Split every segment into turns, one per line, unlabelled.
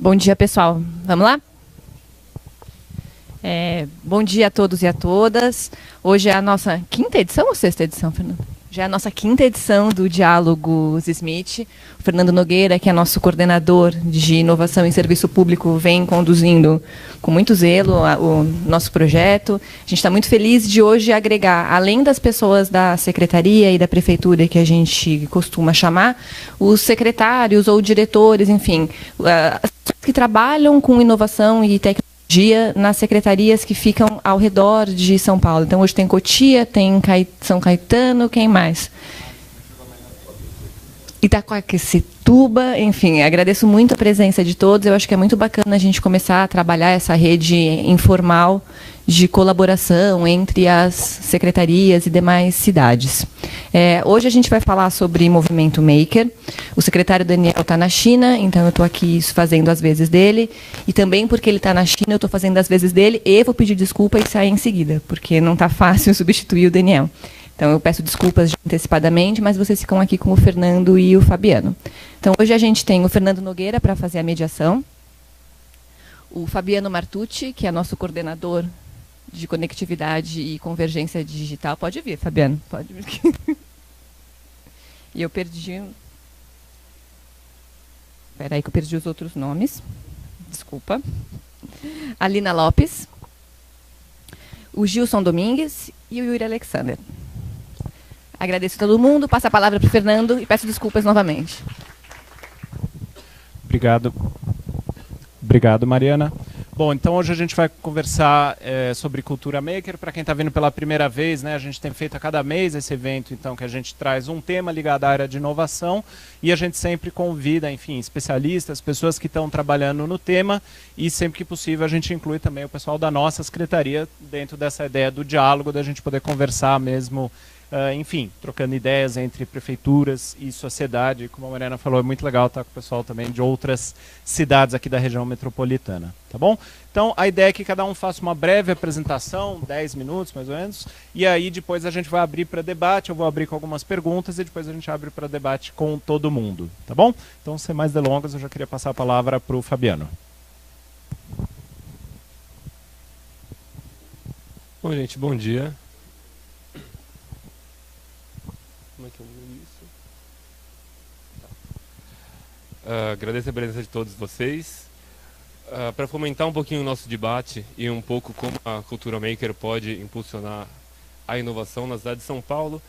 Bom dia, pessoal. Vamos lá? Bom dia a todos e a todas. Hoje é a nossa quinta edição ou sexta edição, Fernando? Já é a nossa quinta edição do Diálogos Smith. O Fernando Nogueira, que é nosso coordenador de inovação em serviço público, vem conduzindo com muito zelo o nosso projeto. A gente está muito feliz de hoje agregar, além das pessoas da secretaria e da prefeitura, que a gente costuma chamar, os secretários ou diretores, enfim, as pessoas que trabalham com inovação e tecnologia nas secretarias que ficam ao redor de São Paulo. Então, hoje tem Cotia, tem São Caetano, quem mais? Itaquaquecetuba, enfim, agradeço muito a presença de todos. Eu acho que é muito bacana a gente começar a trabalhar essa rede informal de colaboração entre as secretarias e demais cidades. Hoje a gente vai falar sobre movimento maker. O secretário Daniel está na China, então eu estou aqui fazendo as vezes dele, e também porque ele está na China, eu estou fazendo as vezes dele, e vou pedir desculpa e sair em seguida, porque não está fácil substituir o Daniel. Então, eu peço desculpas antecipadamente, mas vocês ficam aqui com o Fernando e o Fabiano. Então, hoje a gente tem o Fernando Nogueira para fazer a mediação, o Fabiano Martucci, que é nosso coordenador de conectividade e convergência digital. Pode vir, Fabiano. Pode vir aqui. E eu perdi... Espera aí que eu perdi os outros nomes. Desculpa. A Lina Lopes, o Gilson Domingues e o Yuri Alexander. Agradeço a todo mundo, passo a palavra para o Fernando e peço desculpas novamente.
Obrigado, Mariana. Bom, então hoje a gente vai conversar sobre cultura maker. Para quem está vindo pela primeira vez, né, a gente tem feito a cada mês esse evento, então, que a gente traz um tema ligado à área de inovação e a gente sempre convida, enfim, especialistas, pessoas que estão trabalhando no tema, e sempre que possível a gente inclui também o pessoal da nossa secretaria dentro dessa ideia do diálogo, da gente poder conversar mesmo, enfim, trocando ideias entre prefeituras e sociedade. Como a Mariana falou, é muito legal estar com o pessoal também de outras cidades aqui da região metropolitana, tá bom? Então, a ideia é que cada um faça uma breve apresentação, 10 minutos mais ou menos, e aí depois a gente vai abrir para debate, eu vou abrir com algumas perguntas e depois a gente abre para debate com todo mundo, tá bom? Então, sem mais delongas, eu já queria passar a palavra para o Fabiano.
Bom, gente, bom dia. Como é que eu mudo isso? Agradeço a presença de todos vocês. Para fomentar um pouquinho o nosso debate e um pouco como a cultura maker pode impulsionar a inovação na cidade de São Paulo,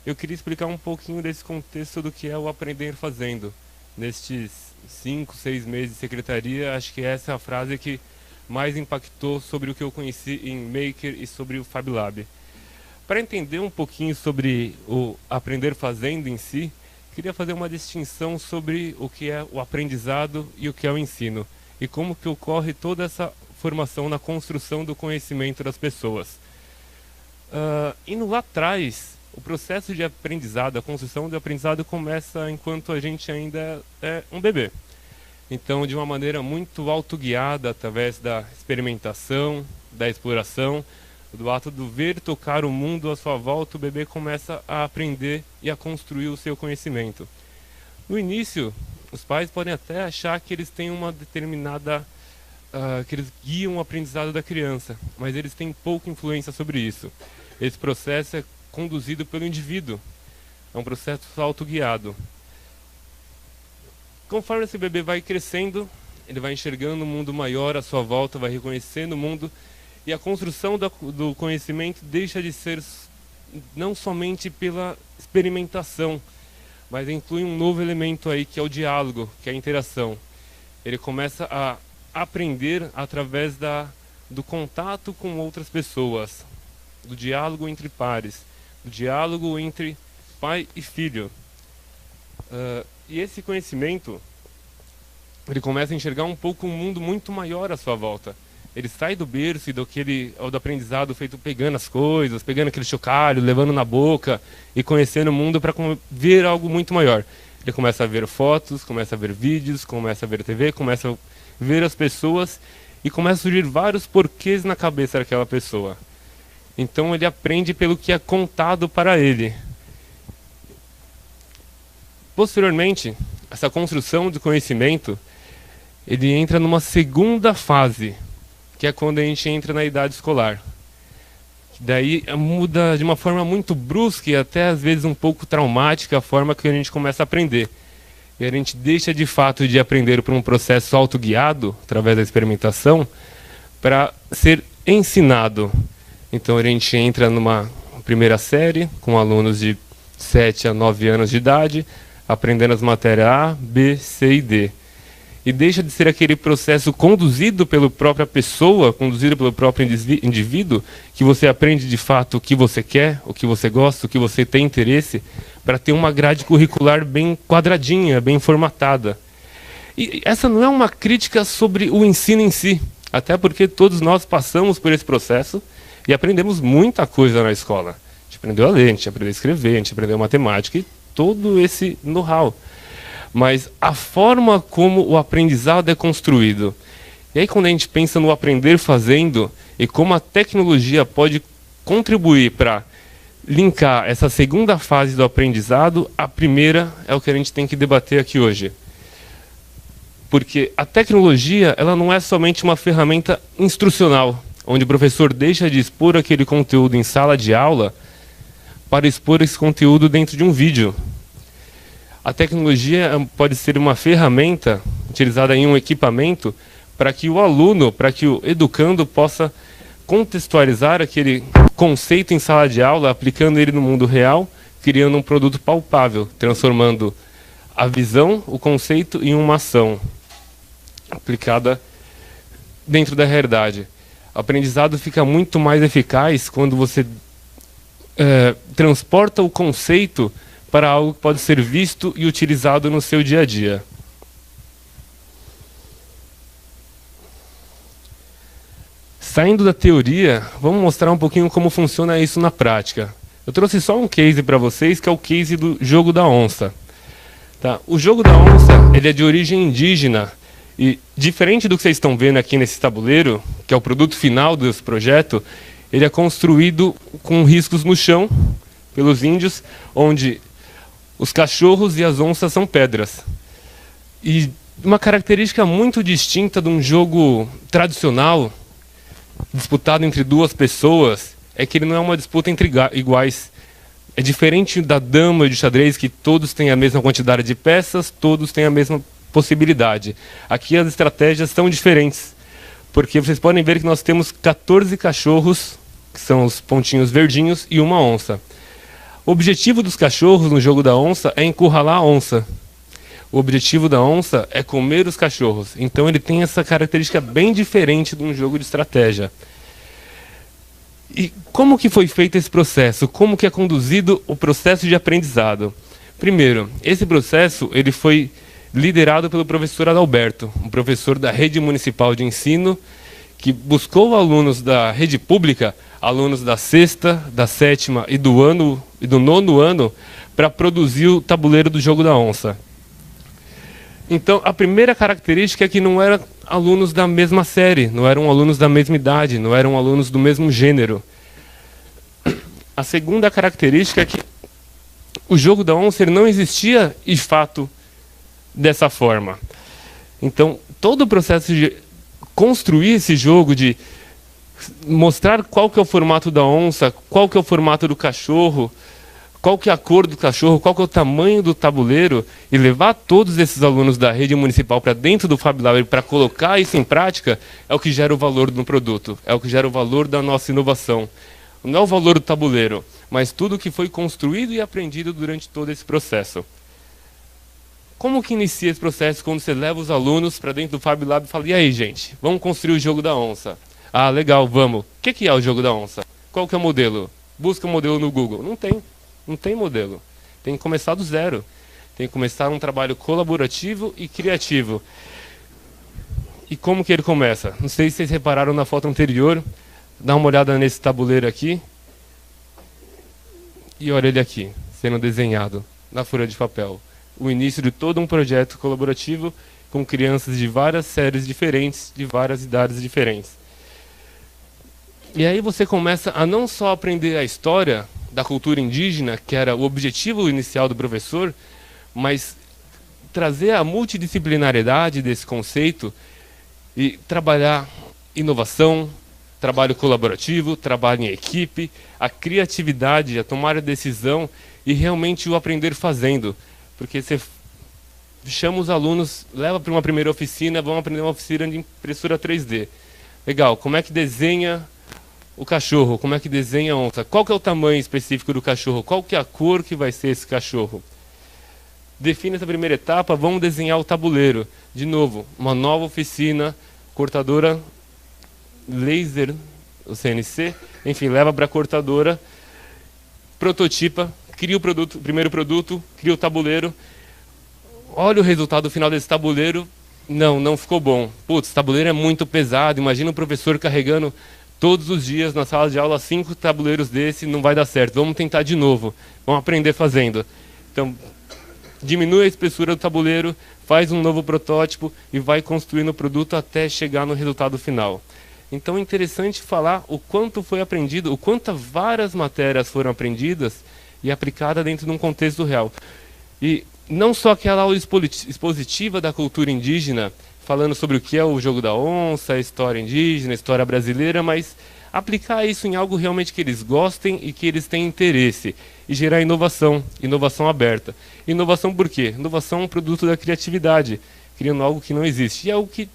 eu queria explicar um pouquinho desse contexto do que é o aprender fazendo. Nestes 5, 6 meses de secretaria, acho que essa é a frase que mais impactou sobre o que eu conheci em Maker e sobre o Fab Lab. Para entender um pouquinho sobre o aprender fazendo em si, queria fazer uma distinção sobre o que é o aprendizado e o que é o ensino, e como que ocorre toda essa formação na construção do conhecimento das pessoas. Indo lá atrás, o processo de aprendizado, a construção do aprendizado começa enquanto a gente ainda é um bebê. Então, de uma maneira muito autoguiada, através da experimentação, da exploração, do ato do ver tocar o mundo à sua volta, o bebê começa a aprender e a construir o seu conhecimento. No início, os pais podem até achar que eles têm uma determinada... que eles guiam o aprendizado da criança, mas eles têm pouca influência sobre isso. Esse processo é conduzido pelo indivíduo. É um processo autoguiado. Conforme esse bebê vai crescendo, ele vai enxergando um mundo maior à sua volta, vai reconhecendo o mundo, e a construção do conhecimento deixa de ser não somente pela experimentação, mas inclui um novo elemento aí, que é o diálogo, que é a interação. Ele começa a aprender através do contato com outras pessoas, do diálogo entre pares, do diálogo entre pai e filho. E esse conhecimento, ele começa a enxergar um pouco um mundo muito maior à sua volta. Ele sai do berço e do aprendizado feito pegando as coisas, pegando aquele chocalho, levando na boca e conhecendo o mundo para ver algo muito maior. Ele começa a ver fotos, começa a ver vídeos, começa a ver TV, começa a ver as pessoas e começa a surgir vários porquês na cabeça daquela pessoa. Então ele aprende pelo que é contado para ele. Posteriormente, essa construção de conhecimento, ele entra numa segunda fase, que é quando a gente entra na idade escolar. Daí muda de uma forma muito brusca e até às vezes um pouco traumática a forma que a gente começa a aprender. E a gente deixa de fato de aprender por um processo autoguiado, através da experimentação, para ser ensinado. Então a gente entra numa primeira série, com alunos de 7 a 9 anos de idade, aprendendo as matérias A, B, C e D. E deixa de ser aquele processo conduzido pela própria pessoa, conduzido pelo próprio indivíduo, que você aprende de fato o que você quer, o que você gosta, o que você tem interesse, para ter uma grade curricular bem quadradinha, bem formatada. E essa não é uma crítica sobre o ensino em si, até porque todos nós passamos por esse processo e aprendemos muita coisa na escola. A gente aprendeu a ler, a gente aprendeu a escrever, a gente aprendeu matemática e todo esse know-how. Mas a forma como o aprendizado é construído. E aí quando a gente pensa no aprender fazendo e como a tecnologia pode contribuir para linkar essa segunda fase do aprendizado, a primeira é o que a gente tem que debater aqui hoje. Porque a tecnologia, ela não é somente uma ferramenta instrucional, onde o professor deixa de expor aquele conteúdo em sala de aula para expor esse conteúdo dentro de um vídeo. A tecnologia pode ser uma ferramenta utilizada em um equipamento para que o aluno, para que o educando possa contextualizar aquele conceito em sala de aula, aplicando ele no mundo real, criando um produto palpável, transformando a visão, o conceito em uma ação aplicada dentro da realidade. O aprendizado fica muito mais eficaz quando você transporta o conceito para algo que pode ser visto e utilizado no seu dia a dia. Saindo da teoria, vamos mostrar um pouquinho como funciona isso na prática. Eu trouxe só um case para vocês, que é o case do jogo da onça. Tá? O jogo da onça, ele é de origem indígena e, diferente do que vocês estão vendo aqui nesse tabuleiro, que é o produto final desse projeto, ele é construído com riscos no chão pelos índios, onde os cachorros e as onças são pedras. E uma característica muito distinta de um jogo tradicional, disputado entre duas pessoas, é que ele não é uma disputa entre iguais. É diferente da dama de xadrez, que todos têm a mesma quantidade de peças, todos têm a mesma possibilidade. Aqui as estratégias são diferentes, porque vocês podem ver que nós temos 14 cachorros, que são os pontinhos verdinhos, e uma onça. O objetivo dos cachorros no jogo da onça é encurralar a onça. O objetivo da onça é comer os cachorros. Então ele tem essa característica bem diferente de um jogo de estratégia. E como que foi feito esse processo? Como que é conduzido o processo de aprendizado? Primeiro, esse processo ele foi liderado pelo professor Adalberto, um professor da Rede Municipal de Ensino, que buscou alunos da rede pública, alunos da sexta, da sétima e do nono ano, para produzir o tabuleiro do jogo da onça. Então, a primeira característica é que não eram alunos da mesma série, não eram alunos da mesma idade, não eram alunos do mesmo gênero. A segunda característica é que o jogo da onça ele não existia, de fato, dessa forma. Então, todo o processo de construir esse jogo, de mostrar qual que é o formato da onça, qual que é o formato do cachorro, qual que é a cor do cachorro, qual que é o tamanho do tabuleiro, e levar todos esses alunos da rede municipal para dentro do Fab Lab para colocar isso em prática, é o que gera o valor do produto, é o que gera o valor da nossa inovação. Não é o valor do tabuleiro, mas tudo que foi construído e aprendido durante todo esse processo. Como que inicia esse processo quando você leva os alunos para dentro do Fab Lab e fala, e aí, gente, vamos construir o jogo da onça? Ah, legal, vamos. O que é o jogo da onça? Qual que é o modelo? Busca um modelo no Google. Não tem modelo. Tem que começar do zero. Tem que começar um trabalho colaborativo e criativo. E como que ele começa? Não sei se vocês repararam na foto anterior. Dá uma olhada nesse tabuleiro aqui. E olha ele aqui, sendo desenhado na folha de papel. O início de todo um projeto colaborativo com crianças de várias séries diferentes, de várias idades diferentes. E aí você começa a não só aprender a história da cultura indígena, que era o objetivo inicial do professor, mas trazer a multidisciplinariedade desse conceito e trabalhar inovação, trabalho colaborativo, trabalho em equipe, a criatividade, a tomar a decisão e realmente o aprender fazendo. Porque você chama os alunos, leva para uma primeira oficina, vão aprender uma oficina de impressora 3D. Legal, como é que desenha o cachorro? Como é que desenha a onça? Qual que é o tamanho específico do cachorro? Qual que é a cor que vai ser esse cachorro? Define essa primeira etapa, vamos desenhar o tabuleiro. De novo, uma nova oficina, cortadora laser, o CNC, enfim, leva para a cortadora, prototipa, cria o produto, o primeiro produto, cria o tabuleiro, olha o resultado final desse tabuleiro, não ficou bom. Putz, esse tabuleiro é muito pesado, imagina o professor carregando todos os dias na sala de aula 5 tabuleiros desse, não vai dar certo, vamos tentar de novo, vamos aprender fazendo. Então, diminui a espessura do tabuleiro, faz um novo protótipo e vai construindo o produto até chegar no resultado final. Então é interessante falar o quanto foi aprendido, o quanto várias matérias foram aprendidas e aplicadas dentro de um contexto real. E não só aquela aula expositiva da cultura indígena, falando sobre o que é o jogo da onça, a história indígena, a história brasileira, mas aplicar isso em algo realmente que eles gostem e que eles tenham interesse. E gerar inovação, inovação aberta. Inovação por quê? Inovação é um produto da criatividade, criando algo que não existe. E é algo que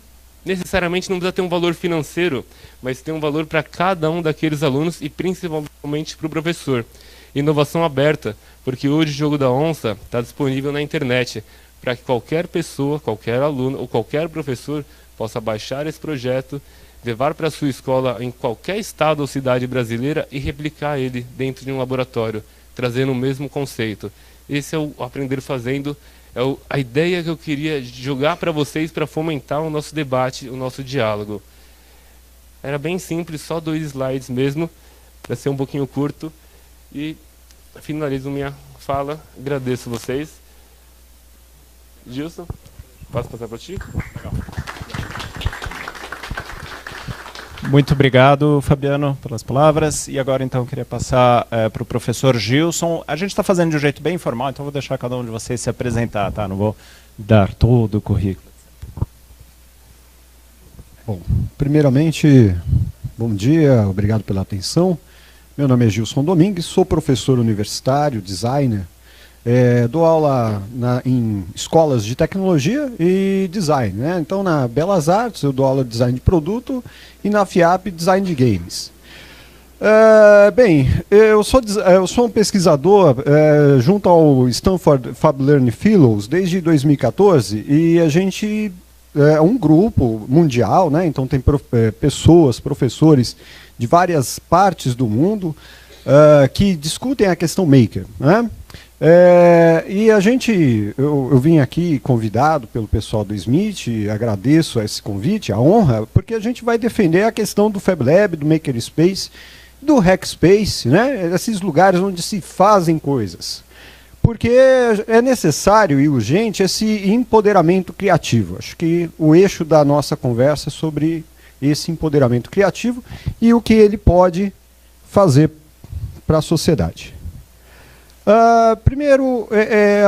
necessariamente não precisa ter um valor financeiro, mas tem um valor para cada um daqueles alunos e principalmente para o professor. Inovação aberta, porque hoje o Jogo da Onça está disponível na internet, para que qualquer pessoa, qualquer aluno ou qualquer professor possa baixar esse projeto, levar para a sua escola em qualquer estado ou cidade brasileira e replicar ele dentro de um laboratório, trazendo o mesmo conceito. Esse é o aprender fazendo, a ideia que eu queria jogar para vocês para fomentar o nosso debate, o nosso diálogo. Era bem simples, só 2 slides mesmo, para ser um pouquinho curto. E finalizo minha fala, agradeço vocês. Gilson, posso passar para ti? Legal.
Muito obrigado, Fabiano, pelas palavras. E agora, então, eu queria passar para o professor Gilson. A gente está fazendo de um jeito bem informal, então eu vou deixar cada um de vocês se apresentar, tá? Não vou dar todo o currículo.
Bom, primeiramente, bom dia, obrigado pela atenção. Meu nome é Gilson Domingues, sou professor universitário, designer. Dou aula em escolas de tecnologia e design, né? Então, na Belas Artes, eu dou aula de design de produto e na FIAP, design de games. Bem, eu sou um pesquisador junto ao Stanford Fab Learning Fellows desde 2014 e a gente é um grupo mundial, né? Então tem pessoas, professores de várias partes do mundo que discutem a questão maker, né? E eu vim aqui convidado pelo pessoal do Smith, agradeço esse convite, a honra, porque a gente vai defender a questão do Fab Lab, do Makerspace, do Hackspace, né? Esses lugares onde se fazem coisas. Porque é necessário e urgente esse empoderamento criativo. Acho que o eixo da nossa conversa é sobre esse empoderamento criativo e o que ele pode fazer para a sociedade. Primeiro,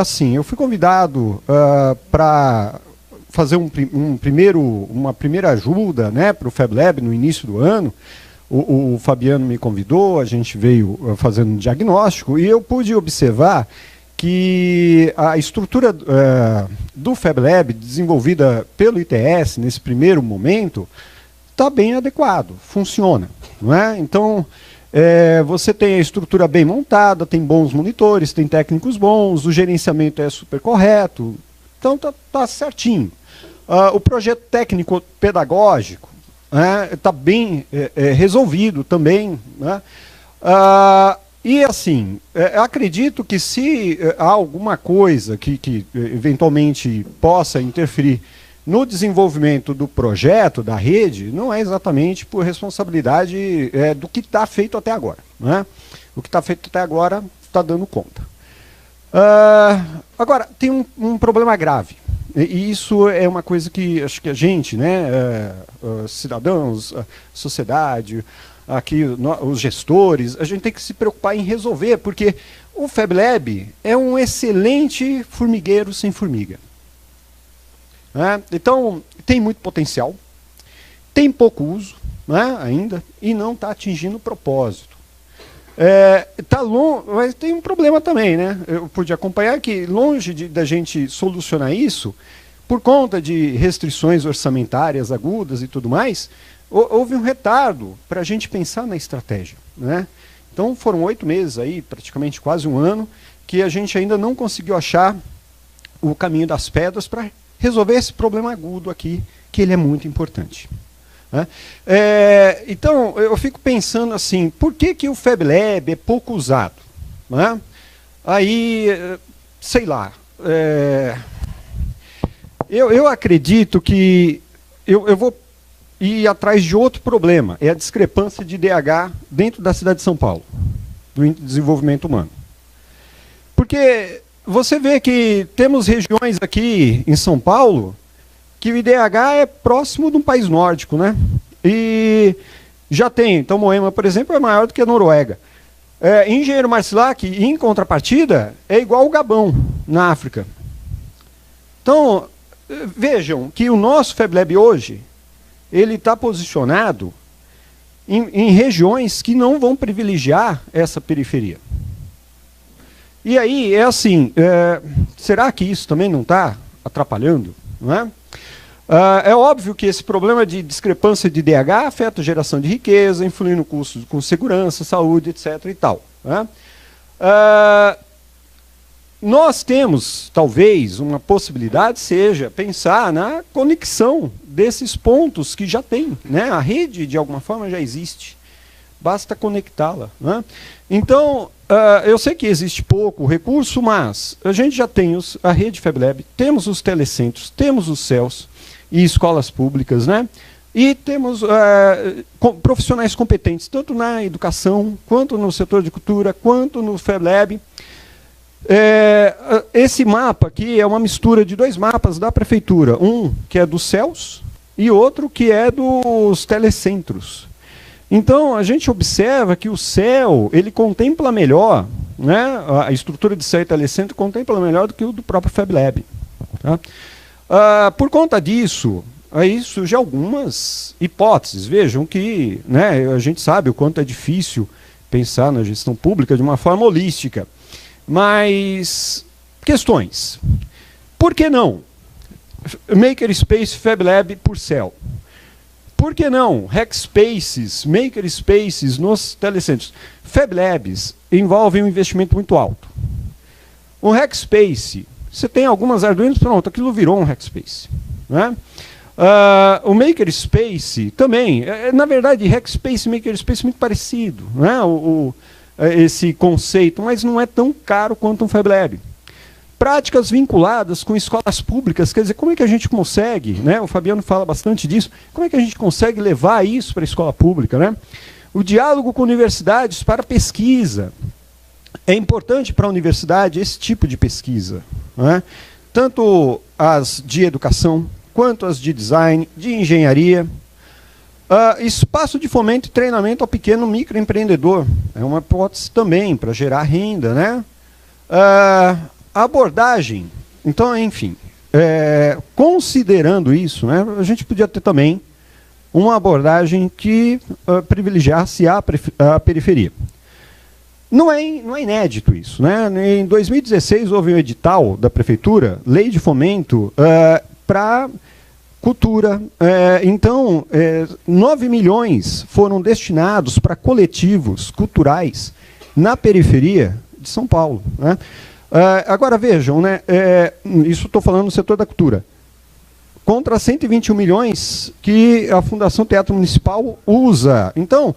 assim, eu fui convidado para fazer uma primeira ajuda, né, para o Fab Lab no início do ano. O Fabiano me convidou, a gente veio fazendo um diagnóstico e eu pude observar que a estrutura do Fab Lab desenvolvida pelo ITS nesse primeiro momento está bem adequado, funciona, não é? Então, você tem a estrutura bem montada, tem bons monitores, tem técnicos bons, o gerenciamento é super correto, então tá certinho. O projeto técnico pedagógico está bem resolvido também, né? E assim, acredito que se há alguma coisa que eventualmente possa interferir no desenvolvimento do projeto, da rede, não é exatamente por responsabilidade do que está feito até agora, né? O que está feito até agora está dando conta. Agora, tem um problema grave. E isso é uma coisa que acho que a gente, né, cidadãos, a sociedade, aqui os gestores, a gente tem que se preocupar em resolver, porque o Fab Lab é um excelente formigueiro sem formiga. né? Então, tem muito potencial, tem pouco uso, né, ainda, e não está atingindo o propósito. Tá longe, mas tem um problema também, né? Eu pude acompanhar que, longe da gente solucionar isso, por conta de restrições orçamentárias agudas e tudo mais, houve um retardo para a gente pensar na estratégia, né? Então foram 8 meses aí, praticamente quase um ano, que a gente ainda não conseguiu achar o caminho das pedras para resolver esse problema agudo aqui, que ele é muito importante. Né? Então, eu fico pensando assim, por que o FabLab é pouco usado? Né? Aí, sei lá, eu acredito que eu vou ir atrás de outro problema, é a discrepância de DH dentro da cidade de São Paulo, do desenvolvimento humano. Porque você vê que temos regiões aqui em São Paulo que o IDH é próximo de um país nórdico, né? E já tem, então Moema, por exemplo, é maior do que a Noruega. Engenheiro Marcilac, em contrapartida, é igual ao Gabão, na África. Então, vejam que o nosso FabLab hoje, ele está posicionado em regiões que não vão privilegiar essa periferia. E aí, assim, será que isso também não está atrapalhando? Não é? É óbvio que esse problema de discrepância de DH afeta a geração de riqueza, influindo no custo com segurança, saúde, etc. e tal. Né? Nós temos, talvez, uma possibilidade seja pensar na conexão desses pontos que já tem. Né? A rede, de alguma forma, já existe. Basta conectá-la. Né? Então, eu sei que existe pouco recurso, mas a gente já tem a rede FabLab, temos os telecentros, temos os CELS e escolas públicas, né? E temos profissionais competentes, tanto na educação, quanto no setor de cultura, quanto no FabLab. Esse mapa aqui é uma mistura de 2 mapas da prefeitura, um que é dos CELS e outro que é dos telecentros. Então, a gente observa que o CEL, ele contempla melhor, né, a estrutura de CEL e telecentro contempla melhor do que o do próprio FabLab. Tá? Por conta disso, aí surgem algumas hipóteses. Vejam que, né, a gente sabe o quanto é difícil pensar na gestão pública de uma forma holística. Mas, questões. Por que não Makerspace FabLab por CEL? Por que não Hackspaces, Makerspaces nos telecentros? FabLabs envolvem um investimento muito alto. O Hackspace, você tem algumas Arduinos, pronto, aquilo virou um Hackspace. Né? O Makerspace também, na verdade, Hackspace e Makerspace muito parecido, né? Esse conceito, mas não é tão caro quanto um FabLab. Práticas vinculadas com escolas públicas, quer dizer, como é que a gente consegue, né? O Fabiano fala bastante disso, como é que a gente consegue levar isso para a escola pública, né? O diálogo com universidades para pesquisa. É importante para a universidade esse tipo de pesquisa, né? Tanto as de educação, quanto as de design, de engenharia. Espaço de fomento e treinamento ao pequeno microempreendedor. É uma hipótese também para gerar renda, né? A abordagem, então, enfim, considerando isso, né, a gente podia ter também uma abordagem que privilegiasse a periferia. Não é inédito isso. Né? Em 2016 houve um edital da prefeitura, lei de fomento para cultura. Então, 9 milhões foram destinados para coletivos culturais na periferia de São Paulo. Né? Agora vejam, né, isso estou falando no setor da cultura, contra 121 milhões que a Fundação Teatro Municipal usa. Então,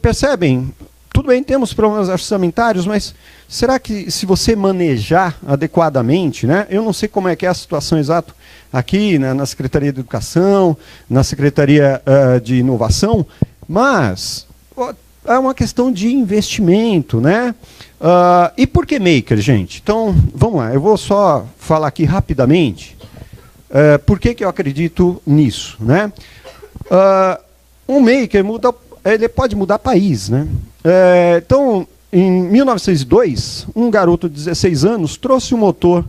percebem, tudo bem, temos problemas orçamentários, mas será que se você manejar adequadamente, né, eu não sei como é que é a situação exata aqui na Secretaria de Educação, na Secretaria de Inovação, mas é uma questão de investimento, né? E por que Maker, gente? Então, vamos lá, eu vou só falar aqui rapidamente por que eu acredito nisso, né? Um Maker ele pode mudar país, né? Então, em 1902, um garoto de 16 anos trouxe um motor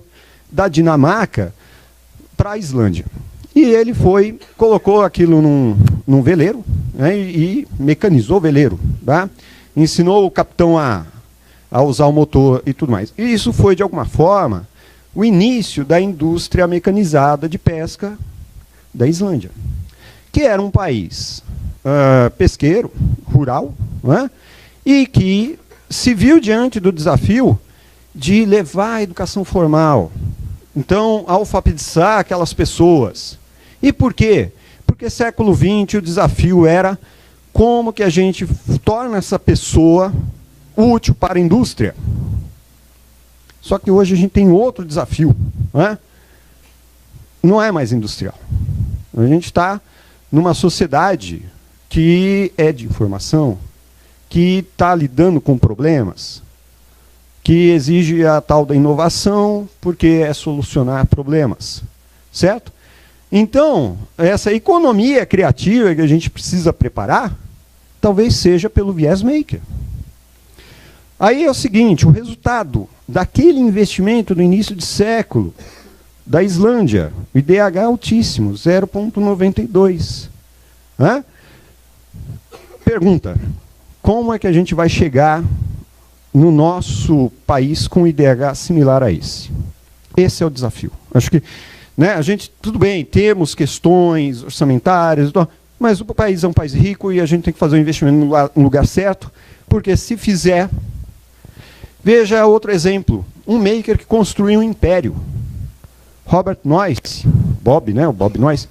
da Dinamarca para a Islândia. E ele colocou aquilo num veleiro, né, e mecanizou o veleiro. Tá? Ensinou o capitão a usar o motor e tudo mais. E isso foi, de alguma forma, o início da indústria mecanizada de pesca da Islândia, que era um país pesqueiro, rural, né, e que se viu diante do desafio de levar a educação formal. Então, alfabetizar aquelas pessoas. E por quê? Porque século XX o desafio era como que a gente torna essa pessoa útil para a indústria. Só que hoje a gente tem outro desafio. Né? Não é mais industrial. A gente está numa sociedade que é de informação, que está lidando com problemas, que exige a tal da inovação, porque é solucionar problemas. Certo? Então, essa economia criativa que a gente precisa preparar, talvez seja pelo viés maker. Aí é o seguinte, o resultado daquele investimento no início de século, da Islândia, o IDH altíssimo, 0,92. Né? Pergunta, como é que a gente vai chegar no nosso país com um IDH similar a esse? Esse é o desafio. Acho que, né, a gente, tudo bem, temos questões orçamentárias, mas o país é um país rico e a gente tem que fazer o investimento no lugar certo, porque se fizer... Veja outro exemplo, um maker que construiu um império. Robert Noyce, Bob, né, o Bob Noyce.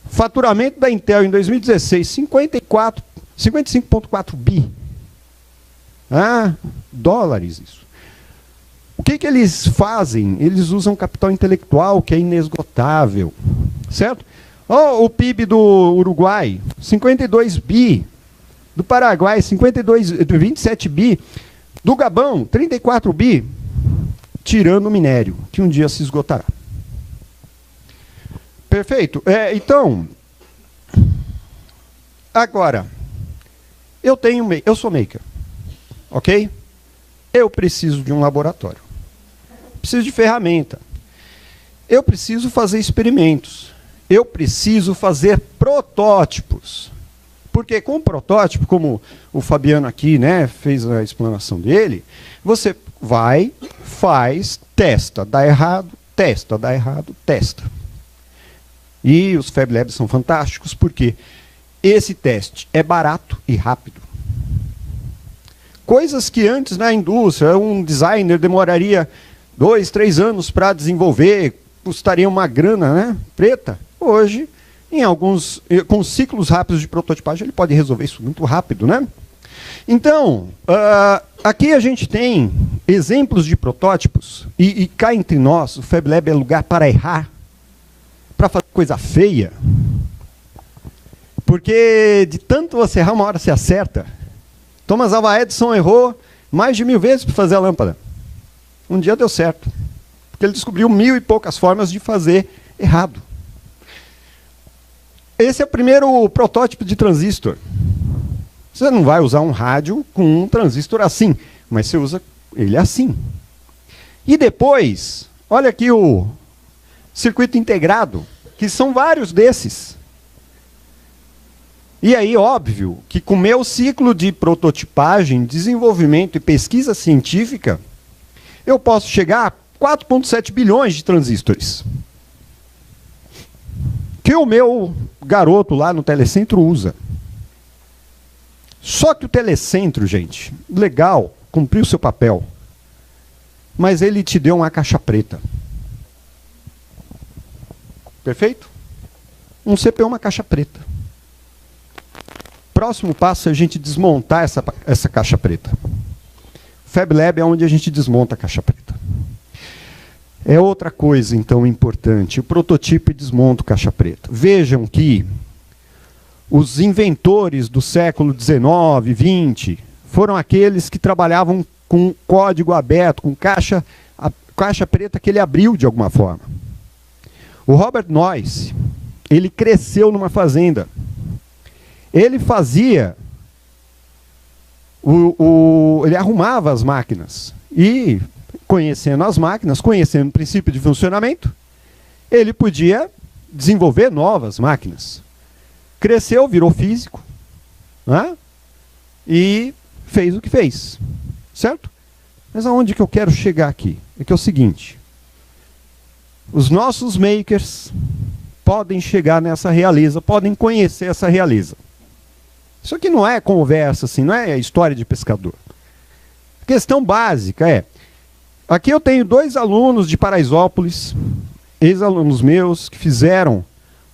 Faturamento da Intel em 2016, 55,4 bi. Dólares isso. O que eles fazem? Eles usam capital intelectual, que é inesgotável. Certo? O PIB do Uruguai, 52 bi. Do Paraguai, 27 bi. Do Gabão, 34 bi. Tirando o minério, que um dia se esgotará. Perfeito? Então, agora, eu sou maker. Ok? Eu preciso de um laboratório. Preciso de ferramenta. Eu preciso fazer experimentos. Eu preciso fazer protótipos. Porque com o protótipo, como o Fabiano aqui, né, fez a explanação dele, você vai, faz, testa, dá errado, testa, dá errado, testa. E os Fab Labs são fantásticos porque esse teste é barato e rápido. Coisas que antes na indústria, um designer demoraria 2, 3 anos para desenvolver, custaria uma grana, né, preta. Hoje, com ciclos rápidos de prototipagem, ele pode resolver isso muito rápido, né? Então, aqui a gente tem exemplos de protótipos, e cá entre nós, o Fab Lab é lugar para errar, para fazer coisa feia, porque de tanto você errar, uma hora você acerta. Thomas Alva Edison errou mais de 1000 vezes para fazer a lâmpada. Um dia deu certo, porque ele descobriu 1000 e poucas formas de fazer errado. Esse é o primeiro protótipo de transistor. Você não vai usar um rádio com um transistor assim, mas você usa ele assim. E depois, olha aqui o circuito integrado, que são vários desses. E aí, óbvio, que com o meu ciclo de prototipagem, desenvolvimento e pesquisa científica, eu posso chegar a 4,7 bilhões de transistores. Que o meu garoto lá no telecentro usa. Só que o telecentro, gente, legal, cumpriu seu papel, mas ele te deu uma caixa preta. Perfeito? Um CPU, uma caixa preta. Próximo passo é a gente desmontar essa caixa preta. Fab Lab é onde a gente desmonta a caixa preta. É outra coisa, então, importante. O prototipo e desmonto caixa preta. Vejam que os inventores do século XIX, XX, foram aqueles que trabalhavam com código aberto, com caixa preta que ele abriu de alguma forma. O Robert Noyce, ele cresceu numa fazenda. Ele fazia, ele arrumava as máquinas. E, conhecendo as máquinas, conhecendo o princípio de funcionamento, ele podia desenvolver novas máquinas. Cresceu, virou físico, né? E fez o que fez, certo? Mas aonde que eu quero chegar aqui? É que é o seguinte, os nossos makers podem chegar nessa realeza, podem conhecer essa realeza. Isso aqui não é conversa, assim, não é história de pescador. A questão básica é, aqui eu tenho 2 alunos de Paraisópolis, ex-alunos meus, que fizeram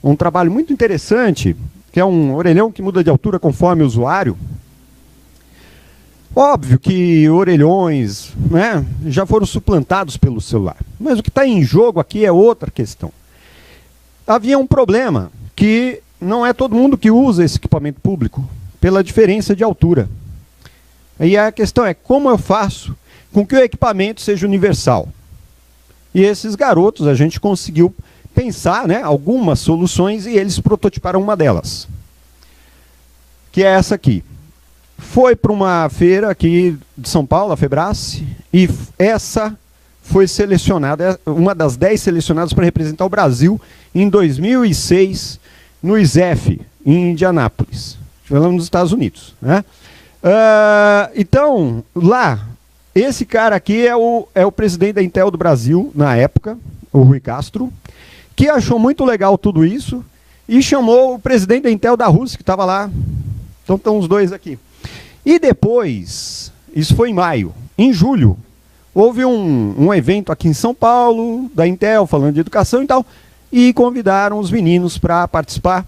um trabalho muito interessante, que é um orelhão que muda de altura conforme o usuário. Óbvio que orelhões, né, já foram suplantados pelo celular, mas o que está em jogo aqui é outra questão. Havia um problema, que não é todo mundo que usa esse equipamento público, pela diferença de altura. E a questão é, como eu faço com que o equipamento seja universal? E esses garotos, a gente conseguiu pensar, né, algumas soluções, e eles prototiparam uma delas, que é essa aqui. Foi para uma feira aqui de São Paulo, a Febrace, e essa foi selecionada, uma das 10 selecionadas para representar o Brasil em 2006, no ISEF, em Indianápolis, falando nos Estados Unidos, né? Então, lá, esse cara aqui é o presidente da Intel do Brasil, na época, o Rui Castro, que achou muito legal tudo isso, e chamou o presidente da Intel da Rússia, que estava lá. Então estão os dois aqui. E depois, isso foi em maio, em julho, houve um evento aqui em São Paulo, da Intel, falando de educação e tal, e convidaram os meninos para participar,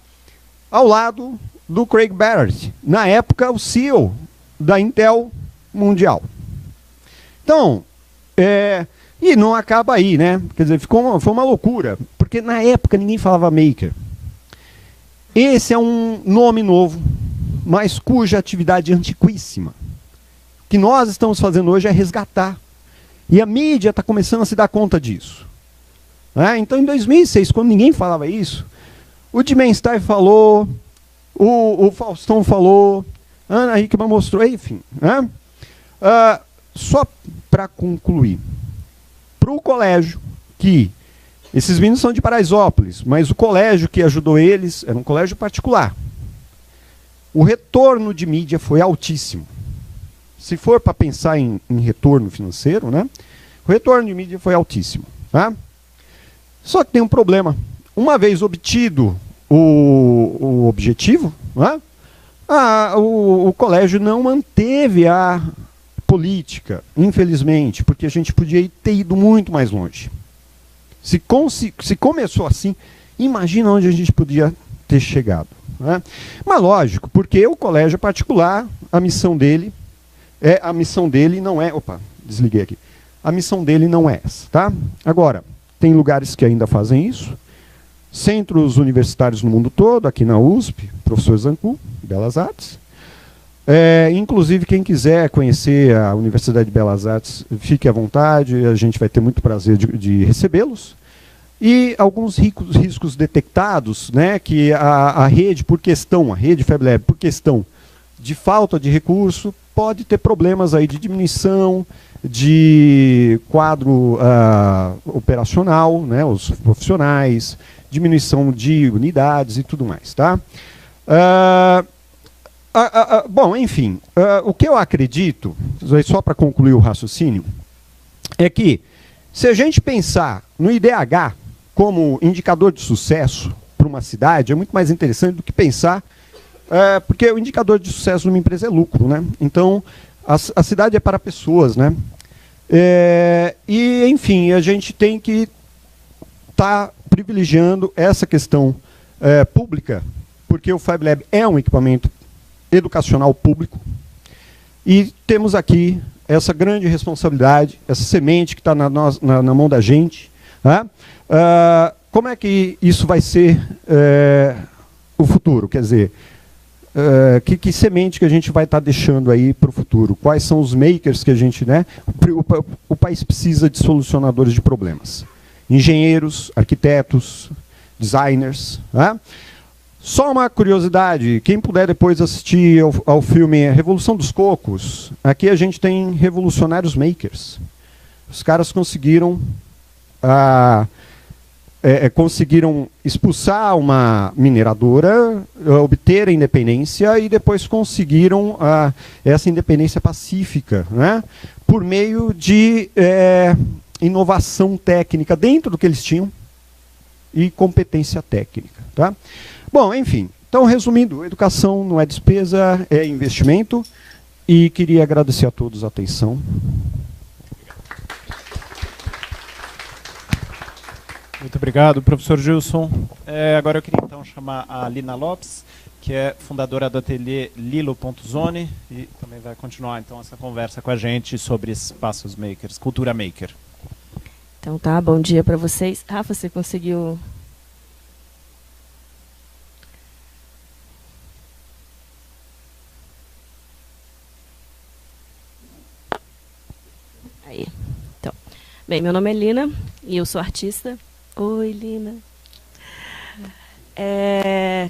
ao lado do Craig Barrett, na época o CEO da Intel Mundial. Então, e não acaba aí, né? Quer dizer, foi uma loucura, porque na época ninguém falava maker. Esse é um nome novo, mas cuja atividade é antiquíssima. O que nós estamos fazendo hoje é resgatar. E a mídia está começando a se dar conta disso. Então, em 2006, quando ninguém falava isso, o Dimenstein falou, o Faustão falou, a Ana Hickman mostrou, enfim. Só para concluir, para o colégio, que esses meninos são de Paraisópolis, mas o colégio que ajudou eles era um colégio particular. O retorno de mídia foi altíssimo. Se for para pensar em retorno financeiro, né, o retorno de mídia foi altíssimo. Tá? Só que tem um problema. Uma vez obtido o objetivo, né, o colégio não manteve a política, infelizmente, porque a gente podia ter ido muito mais longe. Se começou assim, imagina onde a gente podia ter chegado. Né? Mas lógico, porque o colégio particular, a missão dele não é... Opa, desliguei aqui. A missão dele não é essa. Tá? Agora, tem lugares que ainda fazem isso. Centros universitários no mundo todo, aqui na USP, professor Zancu, Belas Artes. Inclusive, quem quiser conhecer a Universidade de Belas Artes, fique à vontade, a gente vai ter muito prazer de recebê-los. E alguns riscos detectados, né, que a rede, a rede FabLab, por questão de falta de recurso, pode ter problemas aí de diminuição de quadro operacional, né, os profissionais, diminuição de unidades e tudo mais. Tá? Bom, enfim, o que eu acredito, só para concluir o raciocínio, é que se a gente pensar no IDH como indicador de sucesso para uma cidade, é muito mais interessante do que pensar, porque o indicador de sucesso numa empresa é lucro, né? Então, a cidade é para pessoas, né? E, enfim, a gente tem que estar privilegiando essa questão pública, porque o FabLab é um equipamento educacional público, e temos aqui essa grande responsabilidade, essa semente que está na mão da gente. Tá? Como é que isso vai ser o futuro? Quer dizer, que semente que a gente vai estar deixando aí para o futuro? Quais são os makers que a gente... Né? O país precisa de solucionadores de problemas. Engenheiros, arquitetos, designers. Tá? Só uma curiosidade, quem puder depois assistir ao filme Revolução dos Cocos, aqui a gente tem revolucionários makers. Os caras conseguiram conseguiram expulsar uma mineradora, obter a independência e depois conseguiram essa independência pacífica, né, por meio de inovação técnica dentro do que eles tinham e competência técnica. Tá? Bom, enfim, então resumindo, educação não é despesa, é investimento, e queria agradecer a todos a atenção.
Muito obrigado, professor Gilson. Agora eu queria então chamar a Lina Lopes, que é fundadora do ateliê Lilo.zone e também vai continuar então essa conversa com a gente sobre espaços makers, cultura maker.
Então tá, bom dia para vocês. Rafa, você conseguiu... Aí. Então, bem, meu nome é Lina e eu sou artista. Oi, Lina.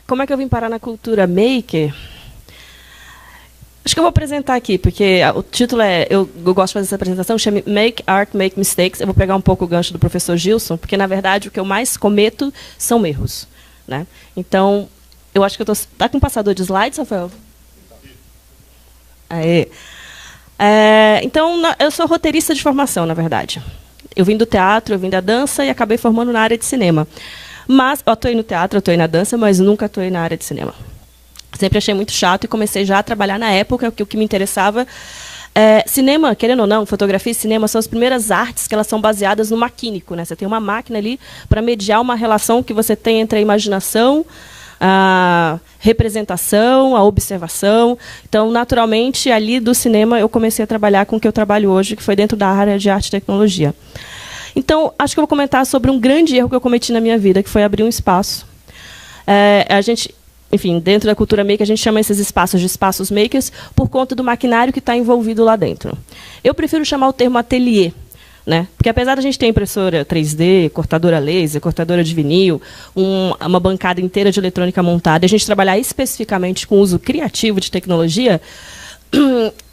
Como é que eu vim parar na cultura maker? Acho que eu vou apresentar aqui, porque o título eu gosto de fazer essa apresentação, chama Make Art, Make Mistakes. Eu vou pegar um pouco o gancho do professor Gilson, porque, na verdade, o que eu mais cometo são erros. Né? Então, eu acho que eu estou... Está com um passador de slides, Rafael? Aê. Então, eu sou roteirista de formação, na verdade. Eu vim do teatro, eu vim da dança e acabei formando na área de cinema. Mas eu atuei no teatro, eu atuei na dança, mas nunca atuei na área de cinema. Sempre achei muito chato e comecei já a trabalhar na época, que o que me interessava... cinema, querendo ou não, fotografia e cinema são as primeiras artes que elas são baseadas no maquínico. Né? Você tem uma máquina ali para mediar uma relação que você tem entre a imaginação, a representação, a observação. Então, naturalmente, ali do cinema eu comecei a trabalhar com o que eu trabalho hoje, que foi dentro da área de arte e tecnologia. Então, acho que eu vou comentar sobre um grande erro que eu cometi na minha vida, que foi abrir um espaço. A gente, enfim, dentro da cultura maker, a gente chama esses espaços de espaços makers por conta do maquinário que está envolvido lá dentro. Eu prefiro chamar o termo ateliê, né? Porque apesar da gente ter impressora 3D, cortadora laser, cortadora de vinil, uma bancada inteira de eletrônica montada, e a gente trabalhar especificamente com o uso criativo de tecnologia,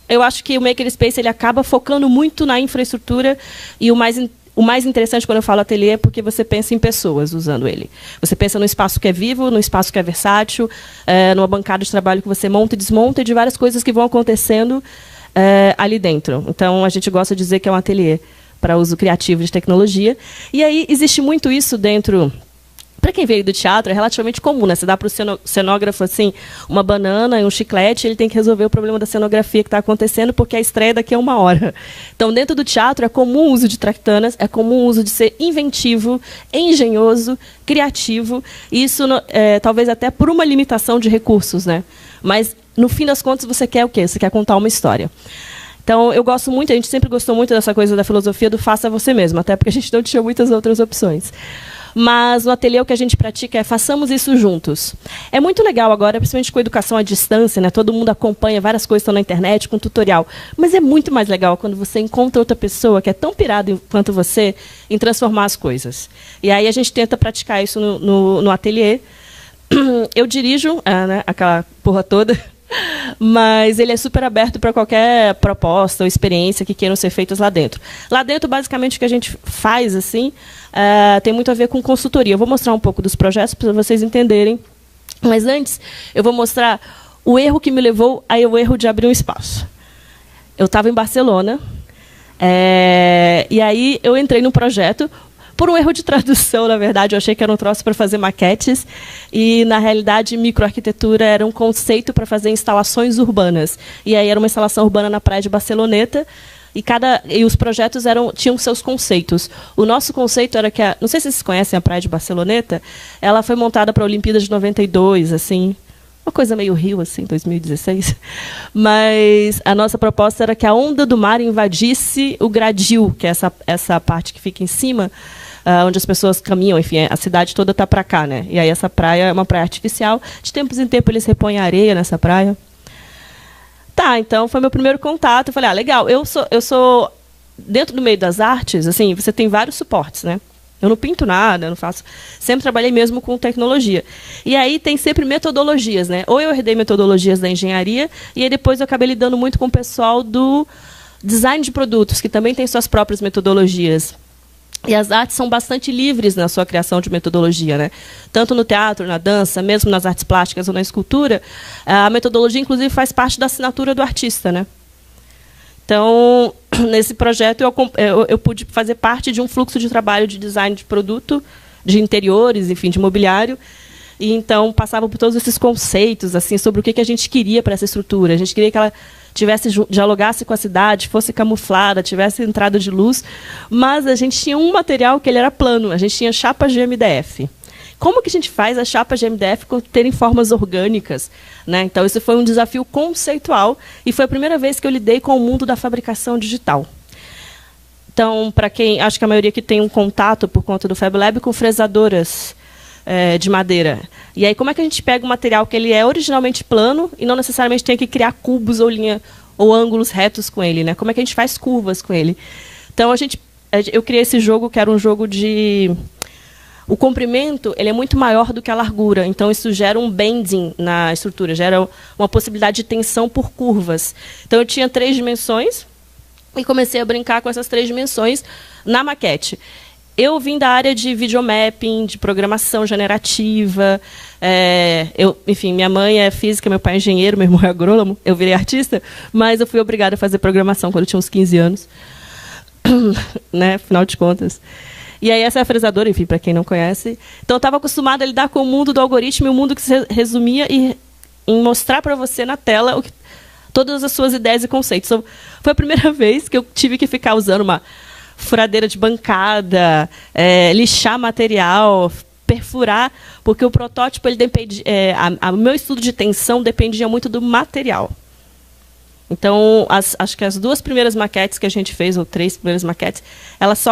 eu acho que o Makerspace ele acaba focando muito na infraestrutura e o mais interessante quando eu falo ateliê é porque você pensa em pessoas usando ele. Você pensa no espaço que é vivo, no espaço que é versátil, numa bancada de trabalho que você monta e desmonta e de várias coisas que vão acontecendo ali dentro. Então, a gente gosta de dizer que é um ateliê para uso criativo de tecnologia. E aí existe muito isso dentro... Para quem veio do teatro, é relativamente comum, né? Você dá para o cenógrafo assim, uma banana e um chiclete, ele tem que resolver o problema da cenografia que está acontecendo, porque a estreia daqui a 1 hora. Então, dentro do teatro, é comum o uso de tractanas, é comum o uso de ser inventivo, engenhoso, criativo, e isso talvez até por uma limitação de recursos, né? Mas, no fim das contas, você quer o quê? Você quer contar uma história. Então, eu gosto muito, a gente sempre gostou muito dessa coisa da filosofia do faça você mesmo, até porque a gente não tinha muitas outras opções. Mas no ateliê o que a gente pratica é façamos isso juntos. É muito legal agora, principalmente com a educação à distância, né? Todo mundo acompanha, várias coisas estão na internet, com tutorial. Mas é muito mais legal quando você encontra outra pessoa que é tão pirada quanto você em transformar as coisas. E aí a gente tenta praticar isso no ateliê. Eu dirijo né, aquela porra toda, mas ele é super aberto para qualquer proposta ou experiência que queiram ser feitas lá dentro. Lá dentro, basicamente, o que a gente faz assim, tem muito a ver com consultoria. Eu vou mostrar um pouco dos projetos para vocês entenderem. Mas antes, eu vou mostrar o erro que me levou ao erro de abrir um espaço. Eu estava em Barcelona, e aí eu entrei num projeto. Por um erro de tradução, na verdade, eu achei que era um troço para fazer maquetes e, na realidade, microarquitetura era um conceito para fazer instalações urbanas. E aí era uma instalação urbana na praia de Barceloneta e os projetos tinham seus conceitos. O nosso conceito era que, não sei se vocês conhecem a praia de Barceloneta, ela foi montada para a Olimpíada de 92, assim, uma coisa meio Rio, assim, 2016. Mas a nossa proposta era que a onda do mar invadisse o gradil, que é essa parte que fica em cima, onde as pessoas caminham, enfim, a cidade toda está para cá, né? E aí essa praia é uma praia artificial. De tempos em tempos eles repõem areia nessa praia. Tá, então foi meu primeiro contato. Eu falei, legal, eu sou dentro do meio das artes, assim, você tem vários suportes, né? Eu não pinto nada, eu não faço... Sempre trabalhei mesmo com tecnologia. E aí tem sempre metodologias, né? Ou eu herdei metodologias da engenharia, e aí depois eu acabei lidando muito com o pessoal do design de produtos, que também tem suas próprias metodologias. E as artes são bastante livres na sua criação de metodologia, né? Tanto no teatro, na dança, mesmo nas artes plásticas ou na escultura, a metodologia, inclusive, faz parte da assinatura do artista, né? Então, nesse projeto, eu pude fazer parte de um fluxo de trabalho de design de produto, de interiores, enfim, de mobiliário. E, então, passava por todos esses conceitos assim, sobre o que a gente queria para essa estrutura. A gente queria que ela dialogasse com a cidade, fosse camuflada, tivesse entrada de luz, mas a gente tinha um material que ele era plano, a gente tinha chapas de MDF. Como que a gente faz as chapas de MDF terem formas orgânicas, né? Então, isso foi um desafio conceitual e foi a primeira vez que eu lidei com o mundo da fabricação digital. Então, para quem, acho que a maioria que tem um contato por conta do Fab Lab com fresadoras de madeira. E aí, como é que a gente pega um material que ele é originalmente plano e não necessariamente tem que criar cubos ou ângulos retos com ele, né? Como é que a gente faz curvas com ele? Então, eu criei esse jogo, que era um jogo de... O comprimento ele é muito maior do que a largura, então isso gera um bending na estrutura, gera uma possibilidade de tensão por curvas. Então, eu tinha 3 dimensões e comecei a brincar com essas 3 dimensões na maquete. Eu vim da área de videomapping, de programação generativa. Enfim, minha mãe é física, meu pai é engenheiro, meu irmão é agrônomo. Eu virei artista, mas eu fui obrigada a fazer programação quando eu tinha uns 15 anos. Né? Afinal de contas. E aí essa é a fresadora, enfim, para quem não conhece. Então eu estava acostumada a lidar com o mundo do algoritmo, e o mundo que se resumia em mostrar para você na tela todas as suas ideias e conceitos. Então, foi a primeira vez que eu tive que ficar usando uma furadeira de bancada, lixar material, perfurar, porque o protótipo, ele depende, o meu estudo de tensão dependia muito do material. Então, acho que as 2 primeiras maquetes que a gente fez, ou 3 primeiras maquetes,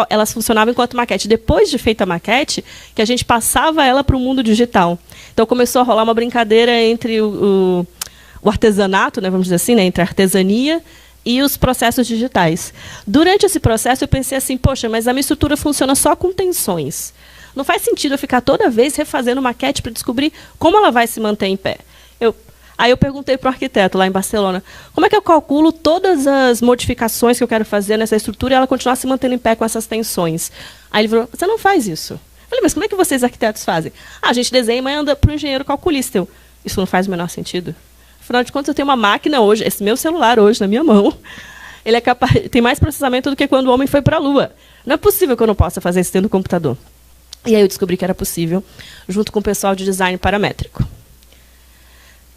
elas funcionavam enquanto maquete. Depois de feita a maquete, que a gente passava ela para o mundo digital. Então, começou a rolar uma brincadeira entre o artesanato, né, vamos dizer assim, né, entre a artesania e os processos digitais. Durante esse processo, eu pensei assim, poxa, mas a minha estrutura funciona só com tensões. Não faz sentido eu ficar toda vez refazendo maquete para descobrir como ela vai se manter em pé. Aí eu perguntei para o arquiteto lá em Barcelona, como é que eu calculo todas as modificações que eu quero fazer nessa estrutura e ela continuar se mantendo em pé com essas tensões? Aí ele falou, você não faz isso. Eu falei, mas como é que vocês arquitetos fazem? A gente desenha e manda para o engenheiro calculista. Isso não faz o menor sentido. Afinal de contas, eu tenho uma máquina hoje, esse meu celular hoje na minha mão, ele é capaz, tem mais processamento do que quando o homem foi para a Lua. Não é possível que eu não possa fazer isso dentro do computador. E aí eu descobri que era possível, junto com o pessoal de design paramétrico.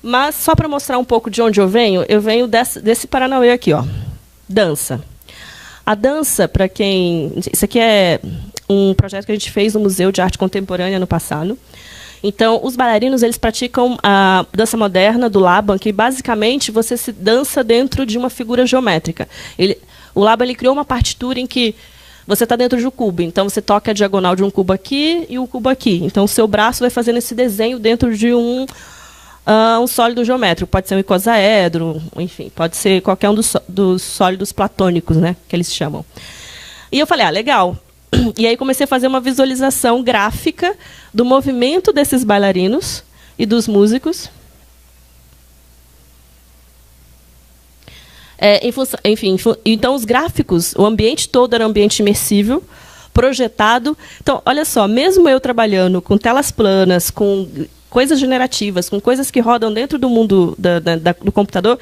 Mas, só para mostrar um pouco de onde eu venho desse Paranauê aqui, ó, dança. A dança, para quem... Isso aqui é um projeto que a gente fez no Museu de Arte Contemporânea no passado. Então, os bailarinos, eles praticam a dança moderna do Laban, que basicamente você se dança dentro de uma figura geométrica. O Laban, ele criou uma partitura em que você está dentro de um cubo, então você toca a diagonal de um cubo aqui e um cubo aqui. Então, o seu braço vai fazendo esse desenho dentro de um sólido geométrico. Pode ser um icosaedro, enfim, pode ser qualquer um dos sólidos platônicos, né, que eles chamam. E eu falei, legal. E aí comecei a fazer uma visualização gráfica do movimento desses bailarinos e dos músicos. Então, os gráficos, o ambiente todo era um ambiente imersível, projetado. Então, olha só, mesmo eu trabalhando com telas planas, com coisas generativas, com coisas que rodam dentro do mundo do computador,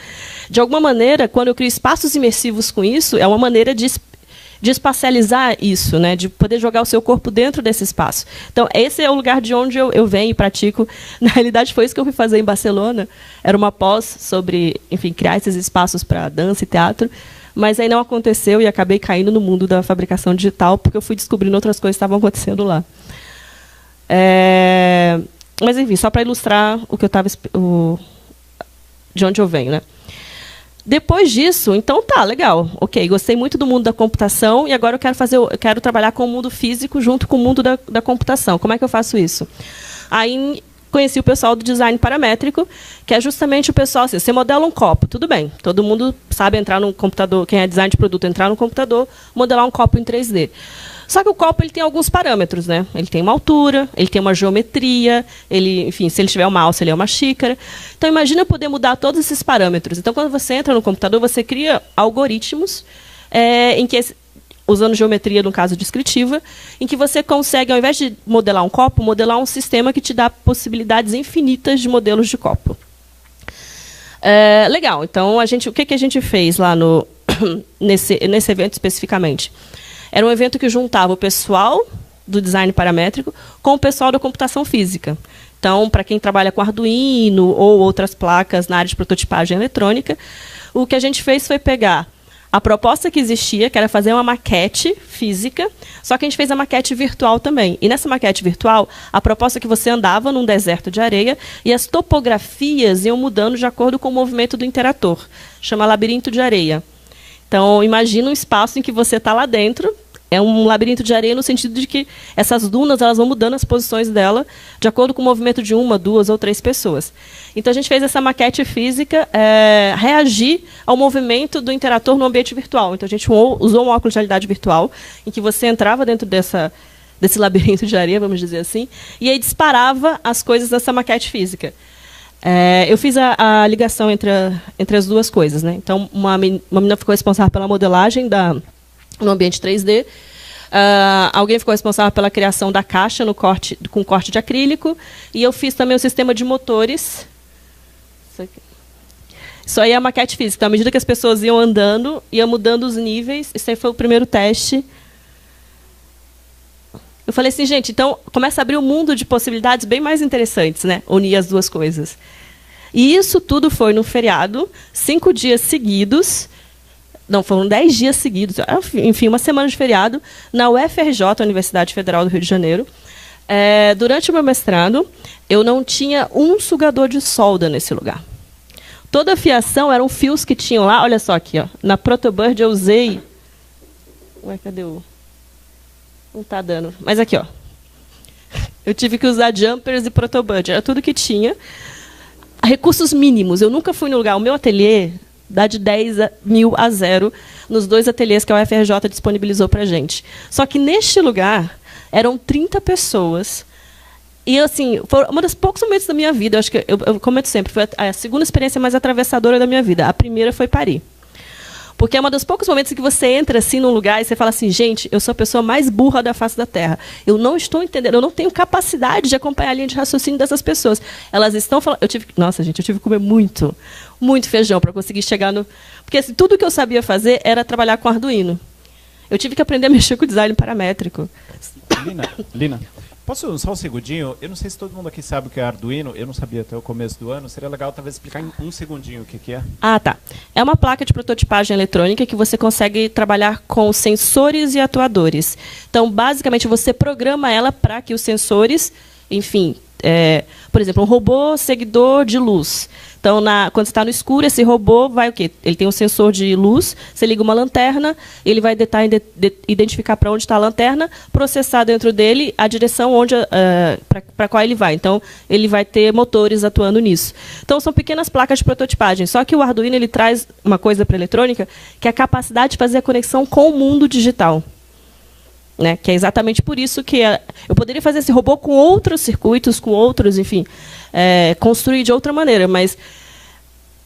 de alguma maneira, quando eu crio espaços imersivos com isso, é uma maneira de espacializar isso, né, de poder jogar o seu corpo dentro desse espaço. Então, esse é o lugar de onde eu venho e pratico. Na realidade, foi isso que eu fui fazer em Barcelona. Era uma pós sobre, enfim, criar esses espaços para dança e teatro, mas aí não aconteceu e acabei caindo no mundo da fabricação digital, porque eu fui descobrindo outras coisas que estavam acontecendo lá. Mas, enfim, só para ilustrar o que eu estava... de onde eu venho, né? Depois disso, então tá, legal. Ok, gostei muito do mundo da computação e agora eu quero trabalhar com o mundo físico junto com o mundo da computação. Como é que eu faço isso? Aí conheci o pessoal do design paramétrico, que é justamente o pessoal, assim, você modela um copo, tudo bem. Todo mundo sabe entrar no computador, quem é design de produto, entrar no computador, modelar um copo em 3D. Só que o copo ele tem alguns parâmetros, né? Ele tem uma altura, ele tem uma geometria, enfim, se ele tiver uma alça, ele é uma xícara. Então, imagina eu poder mudar todos esses parâmetros. Então, quando você entra no computador, você cria algoritmos em que usando geometria no caso descritiva, em que você consegue, ao invés de modelar um copo, modelar um sistema que te dá possibilidades infinitas de modelos de copo. Legal, então o que a gente fez lá nesse evento especificamente? Era um evento que juntava o pessoal do design paramétrico com o pessoal da computação física. Então, para quem trabalha com Arduino ou outras placas na área de prototipagem eletrônica, o que a gente fez foi pegar a proposta que existia, que era fazer uma maquete física, só que a gente fez a maquete virtual também. E nessa maquete virtual, a proposta é que você andava num deserto de areia e as topografias iam mudando de acordo com o movimento do interator. Chama labirinto de areia. Então, imagina um espaço em que você está lá dentro. É um labirinto de areia no sentido de que essas dunas elas vão mudando as posições dela de acordo com o movimento de 1, 2 ou 3 pessoas. Então, a gente fez essa maquete física reagir ao movimento do interator no ambiente virtual. Então, a gente usou um óculos de realidade virtual, em que você entrava dentro desse labirinto de areia, vamos dizer assim, e aí disparava as coisas dessa maquete física. Eu fiz a ligação entre as duas coisas, né? Então, uma menina ficou responsável pela modelagem no ambiente 3D. Alguém ficou responsável pela criação da caixa com corte de acrílico. E eu fiz também o sistema de motores. Isso aí é a maquete física. Então, à medida que as pessoas iam andando, ia mudando os níveis. Esse aí foi o primeiro teste. Eu falei assim, gente, então começa a abrir um mundo de possibilidades bem mais interessantes, né? Unir as duas coisas. E isso tudo foi no feriado, 5 dias seguidos. Não, foram 10 dias seguidos, enfim, uma semana de feriado, na UFRJ, Universidade Federal do Rio de Janeiro. Durante o meu mestrado, eu não tinha um sugador de solda nesse lugar. Toda a fiação eram fios que tinham lá. Olha só aqui, ó, na Protobird eu usei... Ué, cadê o... Não está dando. Mas aqui, ó. Eu tive que usar jumpers e Protobird. Era tudo que tinha. Recursos mínimos. Eu nunca fui no lugar. O meu ateliê dá de 10 mil a 0 nos 2 ateliês que a UFRJ disponibilizou para a gente. Só que neste lugar eram 30 pessoas. E, assim, foi uma dos poucos momentos da minha vida, eu acho que eu comento sempre, foi a segunda experiência mais atravessadora da minha vida. A primeira foi Paris. Porque é um dos poucos momentos que você entra assim num lugar e você fala assim, gente, eu sou a pessoa mais burra da face da Terra. Eu não estou entendendo, eu não tenho capacidade de acompanhar a linha de raciocínio dessas pessoas. Elas estão falando... Nossa, gente, eu tive que comer muito feijão para conseguir chegar no... Porque assim, tudo que eu sabia fazer era trabalhar com Arduino. Eu tive que aprender a mexer com design paramétrico.
Lina, posso só um segundinho? Eu não sei se todo mundo aqui sabe o que é Arduino. Eu não sabia até o começo do ano. Seria legal talvez explicar em um segundinho o que é.
Ah, tá. É uma placa de prototipagem eletrônica que você consegue trabalhar com sensores e atuadores. Então, basicamente, você programa ela para que os sensores, enfim, por exemplo, um robô seguidor de luz. Então, quando você está no escuro, esse robô vai o quê? Ele tem um sensor de luz, você liga uma lanterna, ele vai identificar para onde está a lanterna, processar dentro dele a direção para qual ele vai. Então, ele vai ter motores atuando nisso. Então, são pequenas placas de prototipagem. Só que o Arduino ele traz uma coisa para a eletrônica, que é a capacidade de fazer a conexão com o mundo digital. Né? Que é exatamente por isso que eu poderia fazer esse robô com outros circuitos, com outros, enfim, construir de outra maneira, mas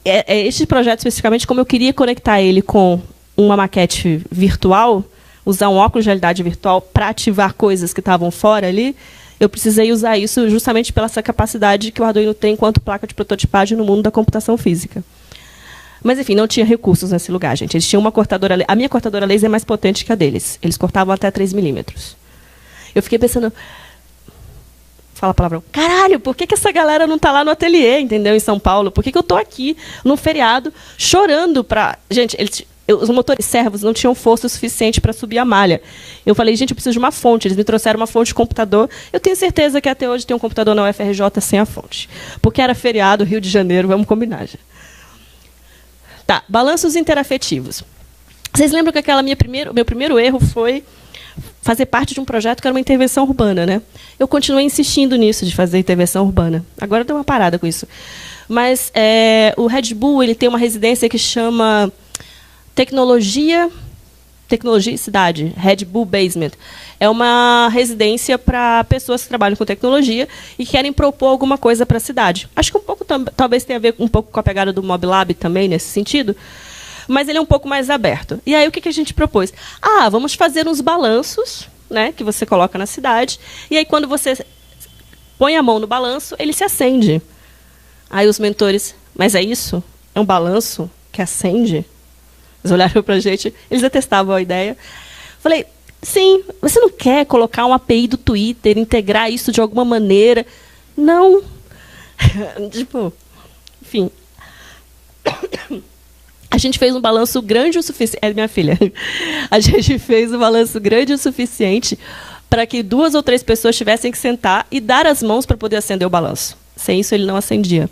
este projeto especificamente, como eu queria conectar ele com uma maquete virtual, usar um óculos de realidade virtual para ativar coisas que estavam fora ali, eu precisei usar isso justamente pela essa capacidade que o Arduino tem enquanto placa de prototipagem no mundo da computação física. Mas, enfim, não tinha recursos nesse lugar, gente. Eles tinham uma cortadora... A minha cortadora laser é mais potente que a deles. Eles cortavam até 3 milímetros. Eu fiquei pensando... Fala a palavra. Caralho, por que essa galera não está lá no ateliê, entendeu? Em São Paulo? Por que eu estou aqui, num feriado, chorando para... Gente, os motores servos não tinham força suficiente para subir a malha. Eu falei, gente, eu preciso de uma fonte. Eles me trouxeram uma fonte de computador. Eu tenho certeza que até hoje tem um computador na UFRJ sem a fonte. Porque era feriado, Rio de Janeiro, vamos combinar já. Tá, balanços interafetivos. Vocês lembram que meu primeiro erro foi fazer parte de um projeto que era uma intervenção urbana, né? Eu continuei insistindo nisso, de fazer intervenção urbana. Agora eu dei uma parada com isso. Mas o Red Bull ele tem uma residência que chama Tecnologia e Cidade, Red Bull Basement. É uma residência para pessoas que trabalham com tecnologia e querem propor alguma coisa para a cidade. Acho que um pouco talvez tenha a ver um pouco com a pegada do Mob Lab também, nesse sentido. mas ele é um pouco mais aberto. E aí o que a gente propôs? Vamos fazer uns balanços, né, que você coloca na cidade, e aí quando você põe a mão no balanço, ele se acende. Aí os mentores, mas é isso? É um balanço que acende? Eles olharam para a gente, eles detestavam a ideia. Falei, sim, você não quer colocar uma API do Twitter, integrar isso de alguma maneira? Não. Tipo, enfim. A gente fez um balanço grande o suficiente. É minha filha. A gente fez um balanço grande o suficiente para que 2 ou 3 pessoas tivessem que sentar e dar as mãos para poder acender o balanço. Sem isso, ele não acendia.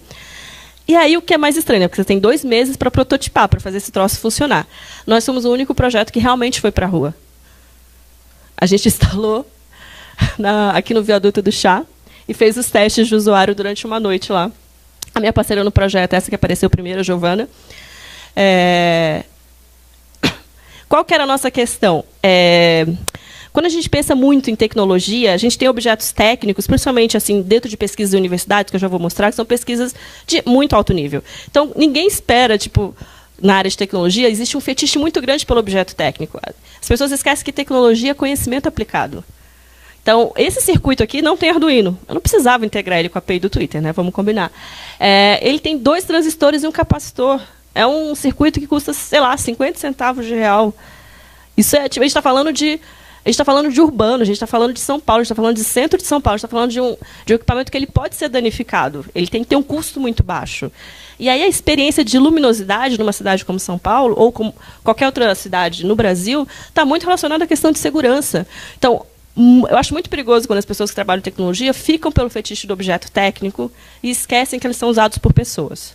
E aí, o que é mais estranho, porque você tem 2 meses para prototipar, para fazer esse troço funcionar. Nós somos o único projeto que realmente foi para a rua. A gente instalou aqui no viaduto do Chá e fez os testes de usuário durante uma noite lá. A minha parceira no projeto, essa que apareceu primeiro, a Giovana. Qual que era a nossa questão? Quando a gente pensa muito em tecnologia, a gente tem objetos técnicos, principalmente assim, dentro de pesquisas de universidades, que eu já vou mostrar, que são pesquisas de muito alto nível. Então, ninguém espera, tipo, na área de tecnologia, existe um fetiche muito grande pelo objeto técnico. As pessoas esquecem que tecnologia é conhecimento aplicado. Então, esse circuito aqui não tem Arduino. Eu não precisava integrar ele com a API do Twitter, né? Vamos combinar. Ele tem 2 transistores e um capacitor. É um circuito que custa, sei lá, 50 centavos de real. Isso é, tipo, a gente está falando de urbano, a gente está falando de São Paulo, a gente está falando de centro de São Paulo, a gente está falando de um equipamento que ele pode ser danificado. Ele tem que ter um custo muito baixo. E aí a experiência de luminosidade numa cidade como São Paulo, ou como qualquer outra cidade no Brasil, está muito relacionada à questão de segurança. Então, eu acho muito perigoso quando as pessoas que trabalham em tecnologia ficam pelo fetiche do objeto técnico e esquecem que eles são usados por pessoas.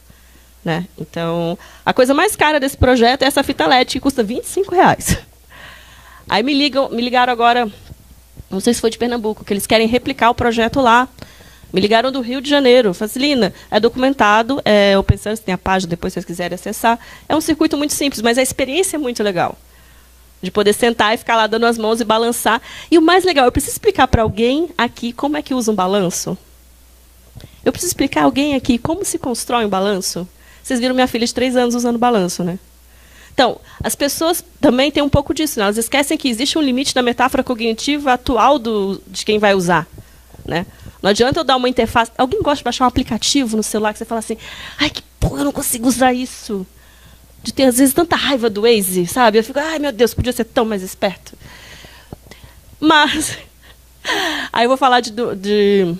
Né? Então, a coisa mais cara desse projeto é essa fita LED, que custa R$25. Aí me ligaram agora, não sei se foi de Pernambuco, que eles querem replicar o projeto lá. Me ligaram do Rio de Janeiro. Facilina, é documentado, é open source, tem a página, depois se vocês quiserem acessar. É um circuito muito simples, mas a experiência é muito legal. De poder sentar e ficar lá dando as mãos e balançar. E o mais legal, eu preciso explicar para alguém aqui como é que usa um balanço? Eu preciso explicar a alguém aqui como se constrói um balanço? Vocês viram minha filha de 3 anos usando balanço, né? Então, as pessoas também têm um pouco disso, né? Elas esquecem que existe um limite na metáfora cognitiva atual de quem vai usar. Né? Não adianta eu dar uma interface... Alguém gosta de baixar um aplicativo no celular que você fala assim, ai, que porra, eu não consigo usar isso. De ter, às vezes, tanta raiva do Waze, sabe? Eu fico, ai, meu Deus, podia ser tão mais esperto. Mas... Aí eu vou falar de...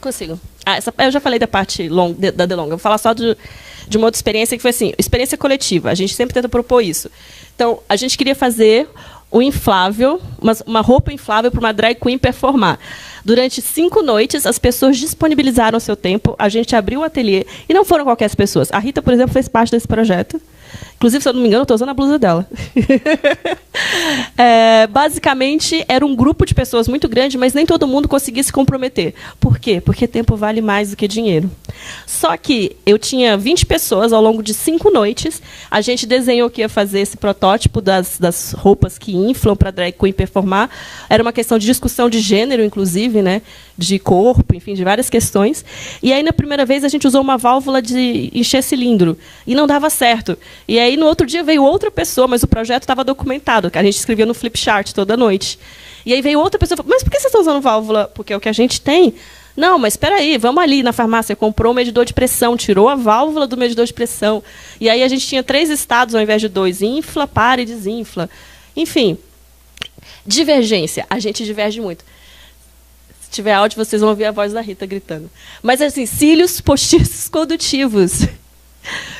Consigo. Eu já falei da parte da DeLonga. Eu vou falar só de uma outra experiência que foi assim, experiência coletiva. A gente sempre tenta propor isso. Então, a gente queria fazer um inflável, uma roupa inflável para uma drag queen performar. Durante 5 noites, as pessoas disponibilizaram o seu tempo, a gente abriu o ateliê, e não foram qualquer pessoas. A Rita, por exemplo, fez parte desse projeto. Inclusive, se eu não me engano, eu estou usando a blusa dela. Basicamente, era um grupo de pessoas muito grande, mas nem todo mundo conseguia se comprometer. Por quê? Porque tempo vale mais do que dinheiro. Só que eu tinha 20 pessoas ao longo de 5 noites. A gente desenhou que ia fazer esse protótipo das roupas que inflam para a drag queen performar. Era uma questão de discussão de gênero, inclusive, né? De corpo, enfim, de várias questões. E aí, na primeira vez, a gente usou uma válvula de encher cilindro. E não dava certo. E aí, no outro dia, veio outra pessoa, mas o projeto estava documentado, que a gente escrevia no Flipchart toda noite. E aí veio outra pessoa e falou, mas por que vocês estão usando válvula? Porque é o que a gente tem. Não, mas espera aí, vamos ali na farmácia, comprou um medidor de pressão, tirou a válvula do medidor de pressão. E aí a gente tinha 3 estados ao invés de 2, infla, para e desinfla. Enfim, divergência, a gente diverge muito. Se tiver áudio, vocês vão ouvir a voz da Rita gritando. Mas assim, cílios postiços condutivos.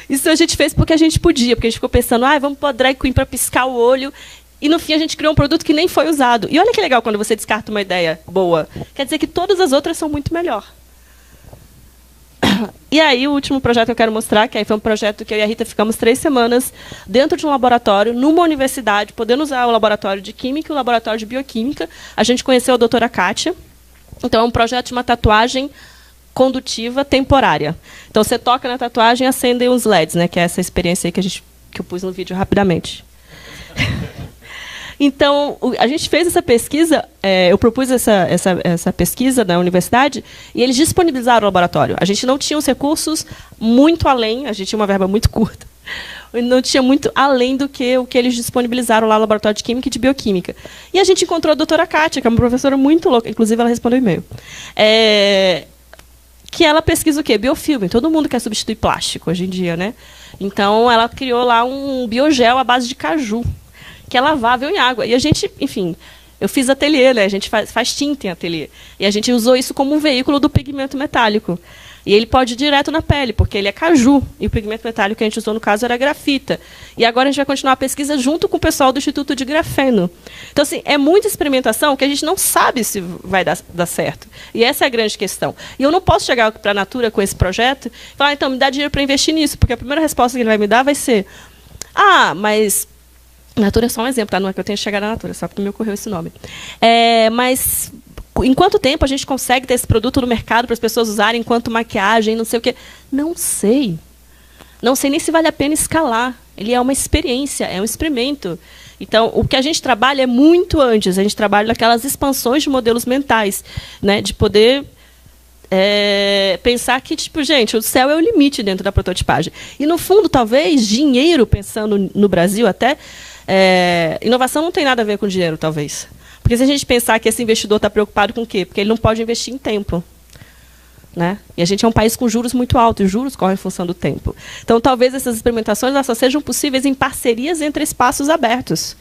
Isso a gente fez porque a gente podia, porque a gente ficou pensando, vamos pôr a drag queen para piscar o olho, e no fim a gente criou um produto que nem foi usado. E olha que legal quando você descarta uma ideia boa. Quer dizer que todas as outras são muito melhor. E aí o último projeto que eu quero mostrar, que aí foi um projeto que eu e a Rita ficamos 3 semanas dentro de um laboratório, numa universidade, podendo usar o laboratório de Química e o laboratório de Bioquímica. A gente conheceu a doutora Kátia. Então é um projeto de uma tatuagem condutiva temporária. Então, você toca na tatuagem e acendem uns LEDs, né? Que é essa experiência aí que eu pus no vídeo rapidamente. Então, a gente fez essa pesquisa, eu propus essa pesquisa na universidade, e eles disponibilizaram o laboratório. A gente não tinha os recursos muito além, a gente tinha uma verba muito curta, não tinha muito além do que o que eles disponibilizaram lá no Laboratório de Química e de Bioquímica. E a gente encontrou a doutora Kátia, que é uma professora muito louca, inclusive ela respondeu o e-mail, que ela pesquisa o quê? Biofilme. Todo mundo quer substituir plástico hoje em dia, né? Então, ela criou lá um biogel à base de caju, que é lavável em água. E a gente, enfim, eu fiz ateliê, né? A gente faz tinta em ateliê. E a gente usou isso como um veículo do pigmento metálico. E ele pode ir direto na pele, porque ele é caju. E o pigmento metálico que a gente usou, no caso, era grafita. E agora a gente vai continuar a pesquisa junto com o pessoal do Instituto de Grafeno. Então, assim, é muita experimentação que a gente não sabe se vai dar certo. E essa é a grande questão. E eu não posso chegar para a Natura com esse projeto e falar, então, me dá dinheiro para investir nisso, porque a primeira resposta que ele vai me dar vai ser, mas... Natura é só um exemplo, tá? Não é que eu tenha que chegar na Natura, só porque me ocorreu esse nome. Mas... Em quanto tempo a gente consegue ter esse produto no mercado para as pessoas usarem enquanto maquiagem, não sei o quê? Não sei. Não sei nem se vale a pena escalar. Ele é uma experiência, é um experimento. Então, o que a gente trabalha é muito antes. A gente trabalha naquelas expansões de modelos mentais, né? De poder pensar que, tipo, gente, o céu é o limite dentro da prototipagem. E, no fundo, talvez, dinheiro, pensando no Brasil até, inovação não tem nada a ver com dinheiro, talvez. Porque se a gente pensar que esse investidor está preocupado com o quê? Porque ele não pode investir em tempo. Né? E a gente é um país com juros muito altos, e os juros correm em função do tempo. Então, talvez essas experimentações só sejam possíveis em parcerias entre espaços abertos.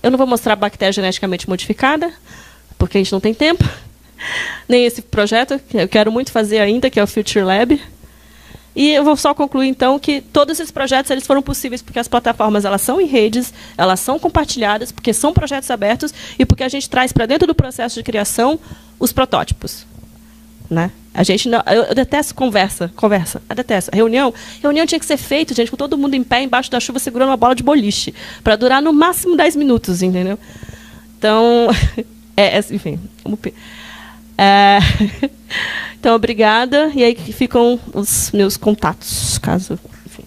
Eu não vou mostrar a bactéria geneticamente modificada, porque a gente não tem tempo. Nem esse projeto, que eu quero muito fazer ainda, que é o Future Lab. E eu vou só concluir, então, que todos esses projetos eles foram possíveis porque as plataformas elas são em redes, elas são compartilhadas, porque são projetos abertos e porque a gente traz para dentro do processo de criação os protótipos. Né? A gente não, eu detesto conversa, eu detesto. Reunião tinha que ser feita, gente, com todo mundo em pé, embaixo da chuva, segurando uma bola de boliche, para durar no máximo 10 minutos, entendeu? Então, enfim, então, obrigada. E aí ficam os meus contatos, caso... Enfim.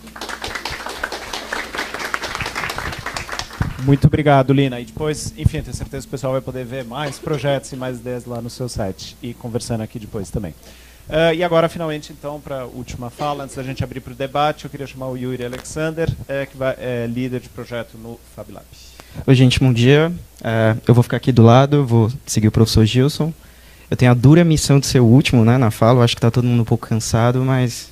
Muito obrigado, Lina. E depois, enfim, tenho certeza que o pessoal vai poder ver mais projetos e mais ideias lá no seu site. E conversando aqui depois também. E agora, finalmente, então, para a última fala, antes da gente abrir para o debate, eu queria chamar o Yuri Alexander, que é líder de projeto no Fab Lab.
Oi, gente, bom dia. Eu vou ficar aqui do lado, vou seguir o professor Gilson. Eu tenho a dura missão de ser o último, né, na fala. Eu acho que está todo mundo um pouco cansado, mas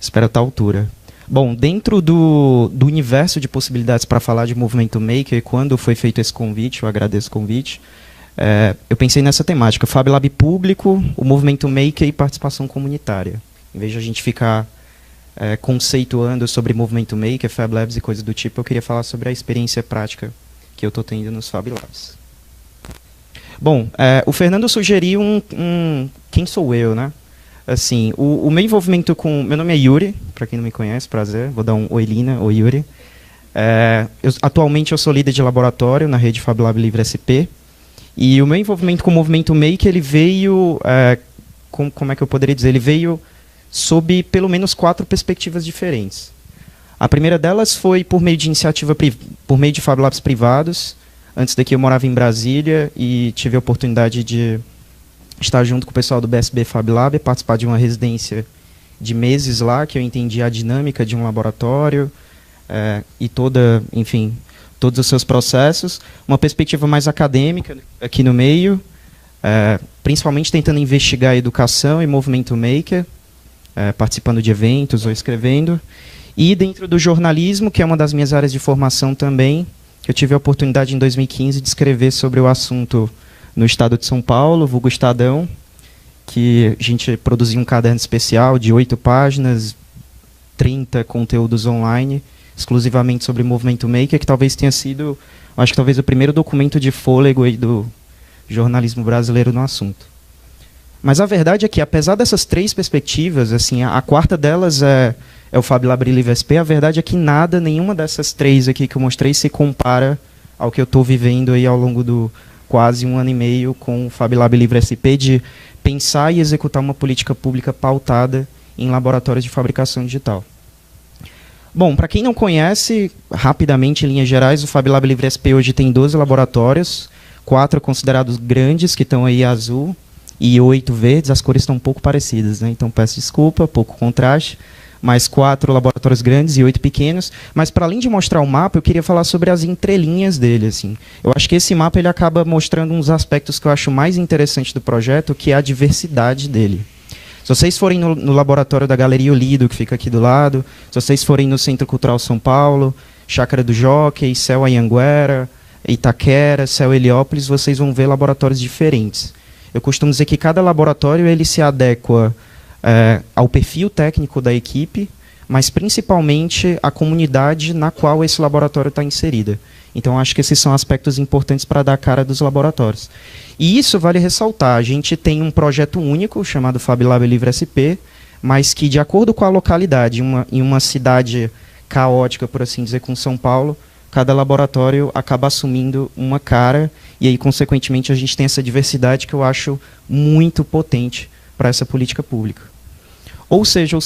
espero estar à altura. Bom, dentro do universo de possibilidades para falar de movimento maker, quando foi feito esse convite, eu agradeço o convite, eu pensei nessa temática, Fab Lab público, o movimento maker e participação comunitária. Em vez de a gente ficar conceituando sobre movimento maker, Fab Labs e coisas do tipo, eu queria falar sobre a experiência prática que eu estou tendo nos Fab Labs. Bom, o Fernando sugeriu quem sou eu, né? Assim, o meu envolvimento com... Meu nome é Yuri, para quem não me conhece, prazer. Vou dar um oi, Lina, oi, Yuri. Atualmente eu sou líder de laboratório na rede Fab Lab Livre SP. E o meu envolvimento com o movimento maker, ele veio... como é que eu poderia dizer? Ele veio sob pelo menos 4 perspectivas diferentes. A primeira delas foi por meio de por meio de Fab Labs privados. Antes daqui eu morava em Brasília e tive a oportunidade de estar junto com o pessoal do BSB Fab Lab, participar de uma residência de meses lá, que eu entendi a dinâmica de um laboratório e enfim, todos os seus processos. Uma perspectiva mais acadêmica aqui no meio, principalmente tentando investigar a educação e movimento maker, participando de eventos ou escrevendo. E dentro do jornalismo, que é uma das minhas áreas de formação também, eu tive a oportunidade em 2015 de escrever sobre o assunto no estado de São Paulo, vulgo Estadão, que a gente produziu um caderno especial de 8 páginas, 30 conteúdos online, exclusivamente sobre movimento maker, que talvez tenha sido, acho que talvez o primeiro documento de fôlego aí do jornalismo brasileiro no assunto. Mas a verdade é que, apesar dessas 3 perspectivas, assim, a quarta delas é o Fab Lab Livre SP, a verdade é que nenhuma dessas 3 aqui que eu mostrei se compara ao que eu estou vivendo aí ao longo do quase 1 ano e meio com o Fab Lab Livre SP, de pensar e executar uma política pública pautada em laboratórios de fabricação digital. Bom, para quem não conhece, rapidamente, em linhas gerais, o Fab Lab Livre SP hoje tem 12 laboratórios, 4 considerados grandes, que estão aí azul, e 8 verdes. As cores estão um pouco parecidas, né? Então peço desculpa, pouco contraste, mas 4 laboratórios grandes e 8 pequenos. Mas para além de mostrar o mapa, eu queria falar sobre as entrelinhas dele, assim. Eu acho que esse mapa ele acaba mostrando uns aspectos que eu acho mais interessantes do projeto, que é a diversidade dele. Se vocês forem no laboratório da Galeria Olido, que fica aqui do lado, se vocês forem no Centro Cultural São Paulo, Chácara do Jockey, Céu Anhanguera, Itaquera, Céu Heliópolis, vocês vão ver laboratórios diferentes. Eu costumo dizer que cada laboratório ele se adequa ao perfil técnico da equipe, mas principalmente à comunidade na qual esse laboratório está inserida. Então, acho que esses são aspectos importantes para dar a cara dos laboratórios. E isso vale ressaltar. A gente tem um projeto único, chamado Fab Lab Livre SP, mas que, de acordo com a localidade, em uma cidade caótica, por assim dizer, com São Paulo, cada laboratório acaba assumindo uma cara, e aí, consequentemente, a gente tem essa diversidade que eu acho muito potente para essa política pública. Ou seja,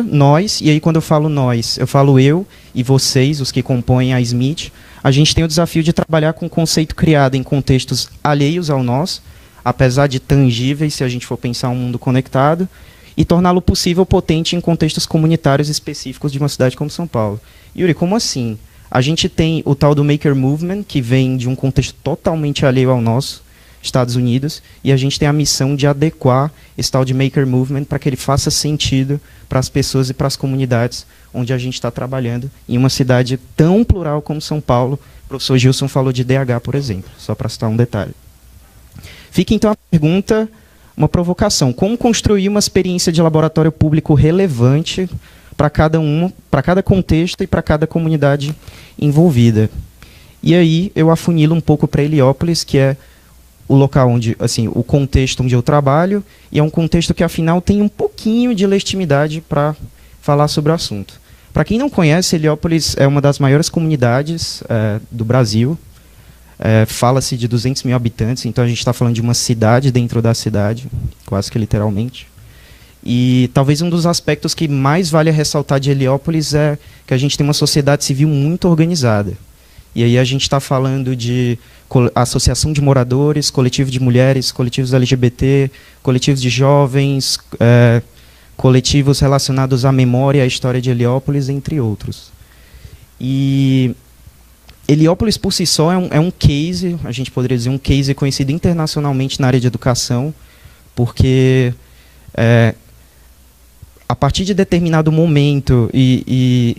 nós, e aí quando eu falo nós, eu falo eu e vocês, os que compõem a Smith, a gente tem o desafio de trabalhar com um conceito criado em contextos alheios ao nosso, apesar de tangíveis, se a gente for pensar um mundo conectado, e torná-lo possível potente em contextos comunitários específicos de uma cidade como São Paulo. Yuri, como assim? A gente tem o tal do Maker Movement, que vem de um contexto totalmente alheio ao nosso, Estados Unidos, e a gente tem a missão de adequar esse tal de Maker Movement para que ele faça sentido para as pessoas e para as comunidades onde a gente está trabalhando, em uma cidade tão plural como São Paulo. O professor Gilson falou de DH, por exemplo, só para citar um detalhe. Fica então a pergunta, uma provocação: como construir uma experiência de laboratório público relevante para cada contexto e para cada comunidade envolvida? E aí eu afunilo um pouco para Heliópolis, que é o local onde, assim, o contexto onde eu trabalho, e é um contexto que, afinal, tem um pouquinho de legitimidade para falar sobre o assunto. Para quem não conhece, Heliópolis é uma das maiores comunidades do Brasil. Fala-se de 200 mil habitantes, então a gente está falando de uma cidade dentro da cidade, quase que literalmente. E talvez um dos aspectos que mais vale a ressaltar de Heliópolis é que a gente tem uma sociedade civil muito organizada. E aí a gente está falando de associação de moradores, coletivo de mulheres, coletivos LGBT, coletivos de jovens, coletivos relacionados à memória e à história de Heliópolis, entre outros. E Heliópolis, por si só, é um case, a gente poderia dizer um case conhecido internacionalmente na área de educação, porque a partir de determinado momento e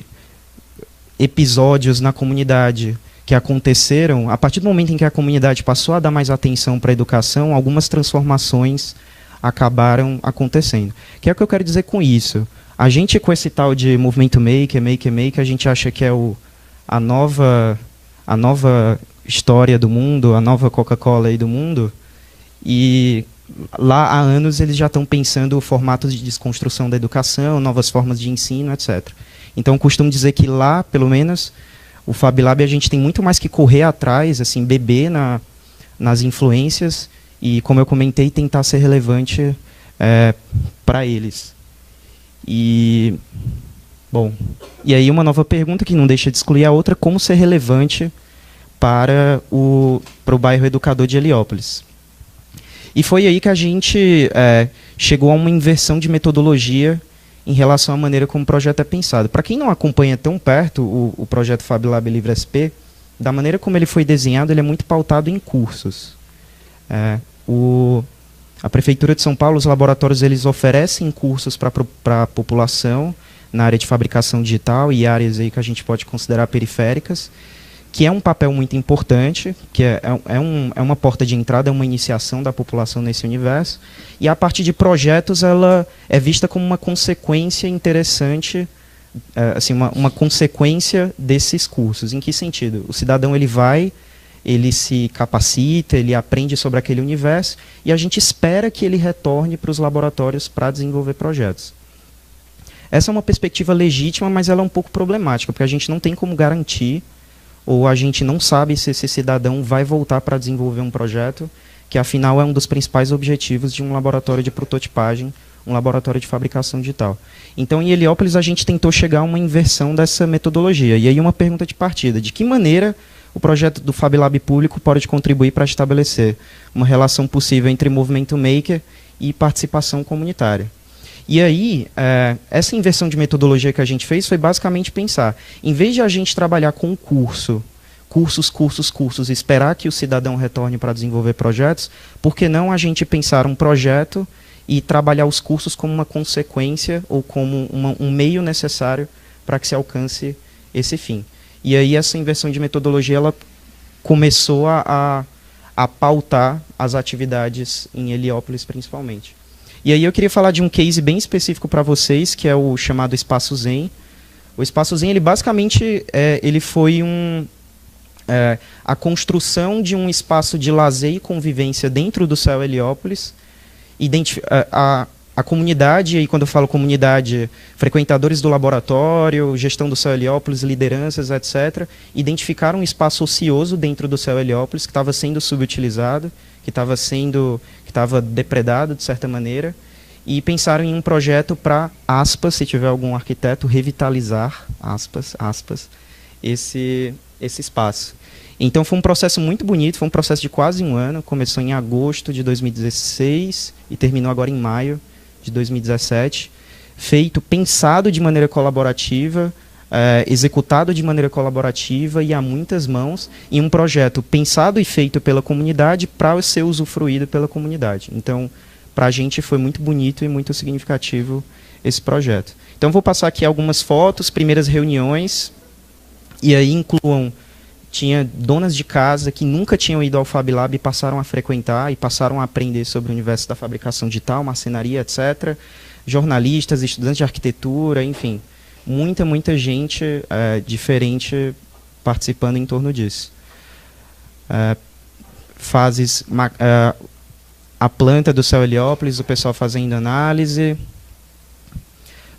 episódios na comunidade que aconteceram, a partir do momento em que a comunidade passou a dar mais atenção para a educação, algumas transformações acabaram acontecendo. O que é que eu quero dizer com isso? A gente, com esse tal de movimento Maker, a gente acha que é a nova história do mundo, a nova Coca-Cola aí do mundo, e lá há anos eles já estão pensando formatos de desconstrução da educação, novas formas de ensino, etc. Então, eu costumo dizer que lá, pelo menos, o Fab Lab, a gente tem muito mais que correr atrás, assim, beber nas influências e, como eu comentei, tentar ser relevante para eles. E, bom, e aí uma nova pergunta que não deixa de excluir a outra: como ser relevante para o bairro educador de Heliópolis? E foi aí que a gente chegou a uma inversão de metodologia em relação à maneira como o projeto é pensado. Para quem não acompanha tão perto o projeto Fab Lab Livre SP, da maneira como ele foi desenhado, ele é muito pautado em cursos. A Prefeitura de São Paulo, os laboratórios, eles oferecem cursos para a população na área de fabricação digital e áreas aí que a gente pode considerar periféricas, que é um papel muito importante, que é uma porta de entrada, é uma iniciação da população nesse universo, e a partir de projetos ela é vista como uma consequência interessante, assim, uma consequência desses cursos. Em que sentido? O cidadão ele se capacita, ele aprende sobre aquele universo, e a gente espera que ele retorne para os laboratórios para desenvolver projetos. Essa é uma perspectiva legítima, mas ela é um pouco problemática, porque a gente não tem como garantir, ou a gente não sabe se esse cidadão vai voltar para desenvolver um projeto, que afinal é um dos principais objetivos de um laboratório de prototipagem um laboratório de fabricação digital. Então, em Heliópolis, a gente tentou chegar a uma inversão dessa metodologia. E aí uma pergunta de partida: de que maneira o projeto do Fab Lab público pode contribuir para estabelecer uma relação possível entre movimento maker e participação comunitária? E aí, essa inversão de metodologia que a gente fez foi basicamente pensar, em vez de a gente trabalhar com cursos, esperar que o cidadão retorne para desenvolver projetos, por que não a gente pensar um projeto e trabalhar os cursos como uma consequência ou como um meio necessário para que se alcance esse fim? E aí essa inversão de metodologia ela começou a pautar as atividades em Heliópolis principalmente. E aí eu queria falar de um case bem específico para vocês, que é o chamado Espaço Zen. O Espaço Zen, ele basicamente ele foi a construção de um espaço de lazer e convivência dentro do CEL Heliópolis. A comunidade, e quando eu falo comunidade, frequentadores do laboratório, gestão do CEL Heliópolis, lideranças, etc., identificaram um espaço ocioso dentro do CEL Heliópolis que estava sendo subutilizado, que estava depredado de certa maneira, e pensaram em um projeto para, aspas, se tiver algum arquiteto, revitalizar, aspas, esse espaço. Então foi um processo muito bonito, foi um processo de quase um ano, começou em agosto de 2016 e terminou agora em maio de 2017, pensado de maneira colaborativa, executado de maneira colaborativa e a muitas mãos, em um projeto pensado e feito pela comunidade para ser usufruído pela comunidade. Então, para a gente foi muito bonito e muito significativo esse projeto. Então, vou passar aqui algumas fotos, primeiras reuniões, e aí tinha donas de casa que nunca tinham ido ao Fab Lab e passaram a frequentar e passaram a aprender sobre o universo da fabricação digital, marcenaria, etc. Jornalistas, estudantes de arquitetura, enfim, muita gente diferente participando em torno disso. A planta do CEL Heliópolis, o pessoal fazendo análise.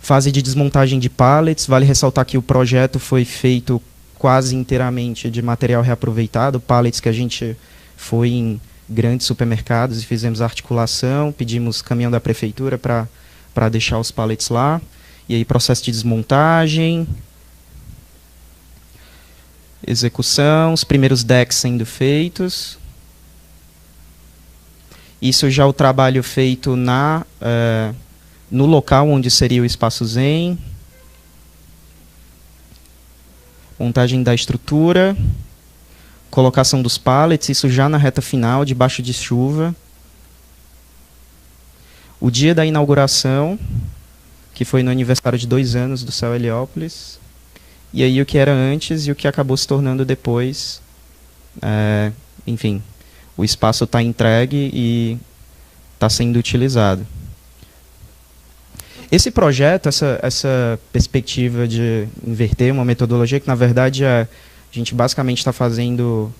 Fase de desmontagem de pallets. Vale ressaltar que o projeto foi feito quase inteiramente de material reaproveitado, pallets que a gente foi em grandes supermercados e fizemos a articulação, pedimos caminhão da prefeitura para deixar os pallets lá, e aí processo de desmontagem, execução, os primeiros decks sendo feitos. Isso já o trabalho feito no local onde seria o Espaço Zen. Montagem da estrutura, colocação dos pallets, isso já na reta final, debaixo de chuva. O dia da inauguração, que foi no aniversário de 2 anos do CEL Heliópolis. E aí o que era antes e o que acabou se tornando depois. Enfim, o espaço está entregue e está sendo utilizado. Esse projeto, essa perspectiva de inverter uma metodologia, que na verdade a gente basicamente está fazendo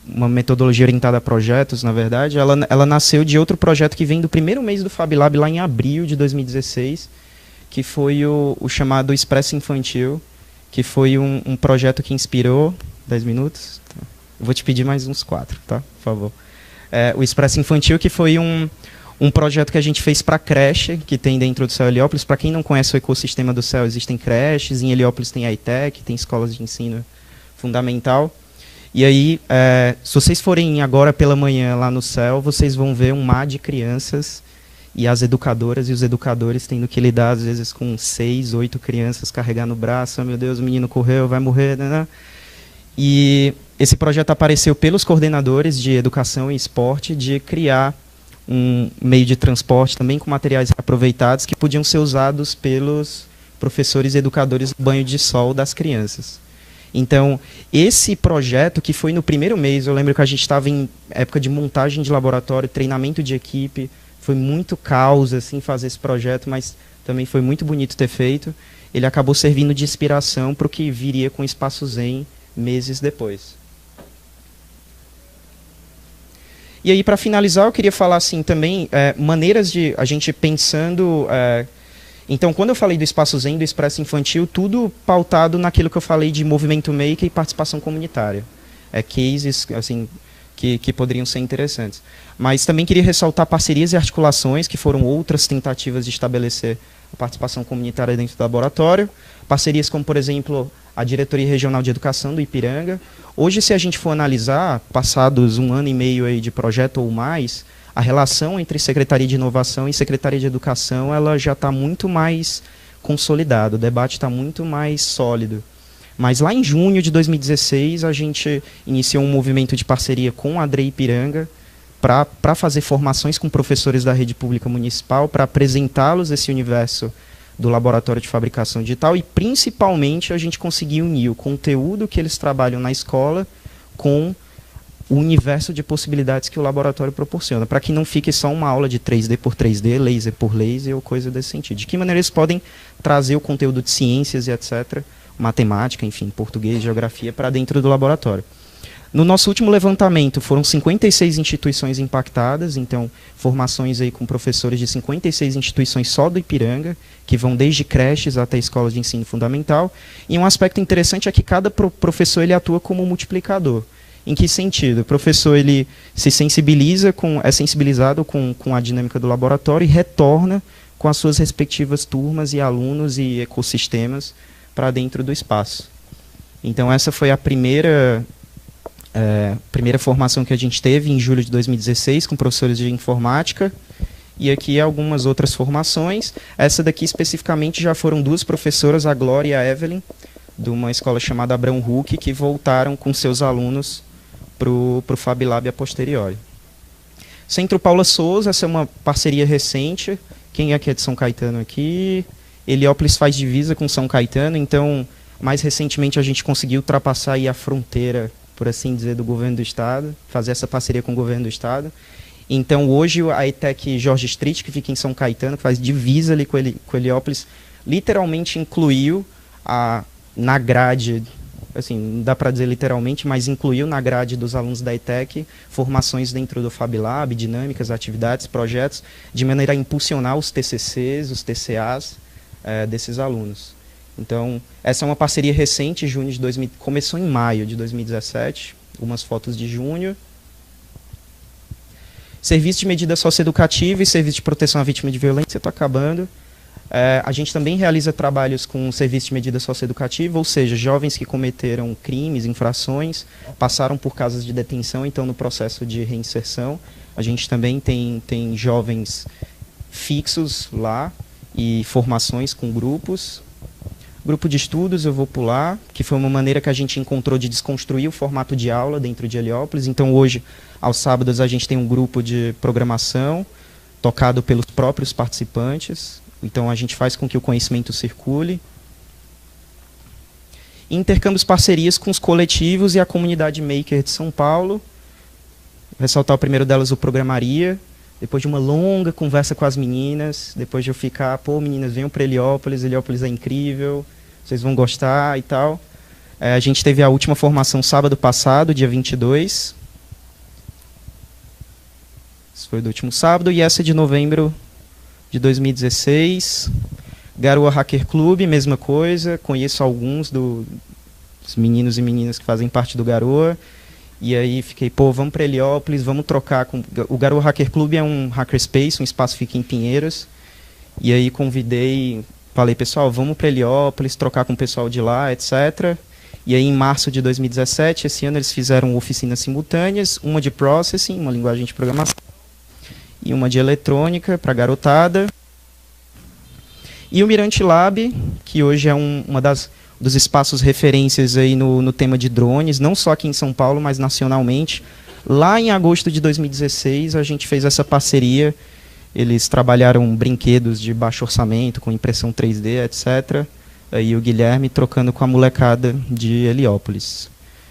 uma metodologia orientada a projetos, na verdade, ela nasceu de outro projeto que vem do primeiro mês do Fab Lab, lá em abril de 2016, que foi o chamado Expresso Infantil, que foi um projeto que inspirou... 10 minutos? Tá. Eu vou te pedir mais uns 4, tá? Por favor. O Expresso Infantil, que foi um projeto que a gente fez para a creche, que tem dentro do CEL Heliópolis. Para quem não conhece o ecossistema do CEL, existem creches, em Heliópolis tem a ITEC, tem escolas de ensino fundamental. E aí, se vocês forem agora pela manhã lá no CEL, vocês vão ver um mar de crianças e as educadoras e os educadores tendo que lidar, às vezes, com 6, 8 crianças, carregar no braço, oh, meu Deus, o menino correu, vai morrer, né? E esse projeto apareceu pelos coordenadores de educação e esporte de criar um meio de transporte também com materiais aproveitados que podiam ser usados pelos professores e educadores no banho de sol das crianças. Então, esse projeto, que foi no primeiro mês, eu lembro que a gente estava em época de montagem de laboratório, treinamento de equipe, foi muito caos assim, fazer esse projeto, mas também foi muito bonito ter feito. Ele acabou servindo de inspiração para o que viria com o Espaço Zen meses depois. E aí, para finalizar, eu queria falar assim também, maneiras de a gente pensando... então, quando eu falei do Espaço Zen, do Expresso Infantil, tudo pautado naquilo que eu falei de movimento maker e participação comunitária. Cases, assim, que poderiam ser interessantes. Mas também queria ressaltar parcerias e articulações, que foram outras tentativas de estabelecer a participação comunitária dentro do laboratório. Parcerias como, por exemplo, a Diretoria Regional de Educação do Ipiranga. Hoje, se a gente for analisar, passados 1 ano e meio aí de projeto ou mais, a relação entre Secretaria de Inovação e Secretaria de Educação ela já está muito mais consolidada, o debate está muito mais sólido. Mas lá em junho de 2016, a gente iniciou um movimento de parceria com a ADRE Ipiranga para fazer formações com professores da rede pública municipal, para apresentá-los esse universo do laboratório de fabricação digital e, principalmente, a gente conseguiu unir o conteúdo que eles trabalham na escola com o universo de possibilidades que o laboratório proporciona, para que não fique só uma aula de 3D por 3D, laser por laser ou coisa desse sentido. De que maneira eles podem trazer o conteúdo de ciências e etc., matemática, enfim, português, geografia, para dentro do laboratório. No nosso último levantamento, foram 56 instituições impactadas, então, formações aí com professores de 56 instituições só do Ipiranga, que vão desde creches até escolas de ensino fundamental. E um aspecto interessante é que cada professor ele atua como multiplicador. Em que sentido? O professor ele se sensibiliza é sensibilizado com a dinâmica do laboratório e retorna com as suas respectivas turmas e alunos e ecossistemas para dentro do espaço. Então essa foi a primeira formação que a gente teve em julho de 2016 com professores de informática, e aqui algumas outras formações. Essa daqui especificamente já foram 2 professoras, a Glória e a Evelyn, de uma escola chamada Abrão Huck, que voltaram com seus alunos para o Fab Lab a posteriori. Centro Paula Souza, essa é uma parceria recente. Quem aqui é de São Caetano aqui? Heliópolis faz divisa com São Caetano, então, mais recentemente a gente conseguiu ultrapassar aí a fronteira, por assim dizer, do governo do estado, fazer essa parceria com o governo do estado. Então, hoje, a ETEC Jorge Street, que fica em São Caetano, que faz divisa ali com Heliópolis, literalmente incluiu na grade, assim, não dá para dizer literalmente, mas incluiu na grade dos alunos da ETEC formações dentro do Fab Lab, dinâmicas, atividades, projetos, de maneira a impulsionar os TCCs, os TCAs desses alunos. Então, essa é uma parceria recente, começou em maio de 2017, umas fotos de junho. Serviço de medida socioeducativa e serviço de proteção à vítima de violência, estou acabando. A gente também realiza trabalhos com serviço de medida socioeducativa, ou seja, jovens que cometeram crimes, infrações, passaram por casas de detenção, então no processo de reinserção. A gente também tem jovens fixos lá e formações com grupos. Grupo de estudos eu vou pular, que foi uma maneira que a gente encontrou de desconstruir o formato de aula dentro de Heliópolis. Então hoje, aos sábados, a gente tem um grupo de programação tocado pelos próprios participantes. Então a gente faz com que o conhecimento circule. Intercâmbios, parcerias com os coletivos e a comunidade maker de São Paulo. Vou ressaltar o primeiro delas, o Programaria. Depois de uma longa conversa com as meninas, depois de eu ficar, pô, meninas, venham para Heliópolis é incrível, vocês vão gostar e tal. A gente teve a última formação sábado passado, dia 22. Esse foi do último sábado, e essa é de novembro de 2016. Garoa Hacker Club, mesma coisa, conheço alguns dos meninos e meninas que fazem parte do Garoa. E aí fiquei, pô, vamos para Heliópolis, vamos trocar com... O Garoa Hacker Club é um hackerspace, um espaço fica em Pinheiros. E aí falei, pessoal, vamos para Heliópolis, trocar com o pessoal de lá, etc. E aí em março de 2017, esse ano eles fizeram oficinas simultâneas, uma de Processing, uma linguagem de programação, e uma de eletrônica para garotada. E o Mirante Lab, que hoje é uma dos espaços referências aí no tema de drones, não só aqui em São Paulo, mas nacionalmente. Lá em agosto de 2016, a gente fez essa parceria. Eles trabalharam brinquedos de baixo orçamento, com impressão 3D, etc. Aí o Guilherme trocando com a molecada de Heliópolis.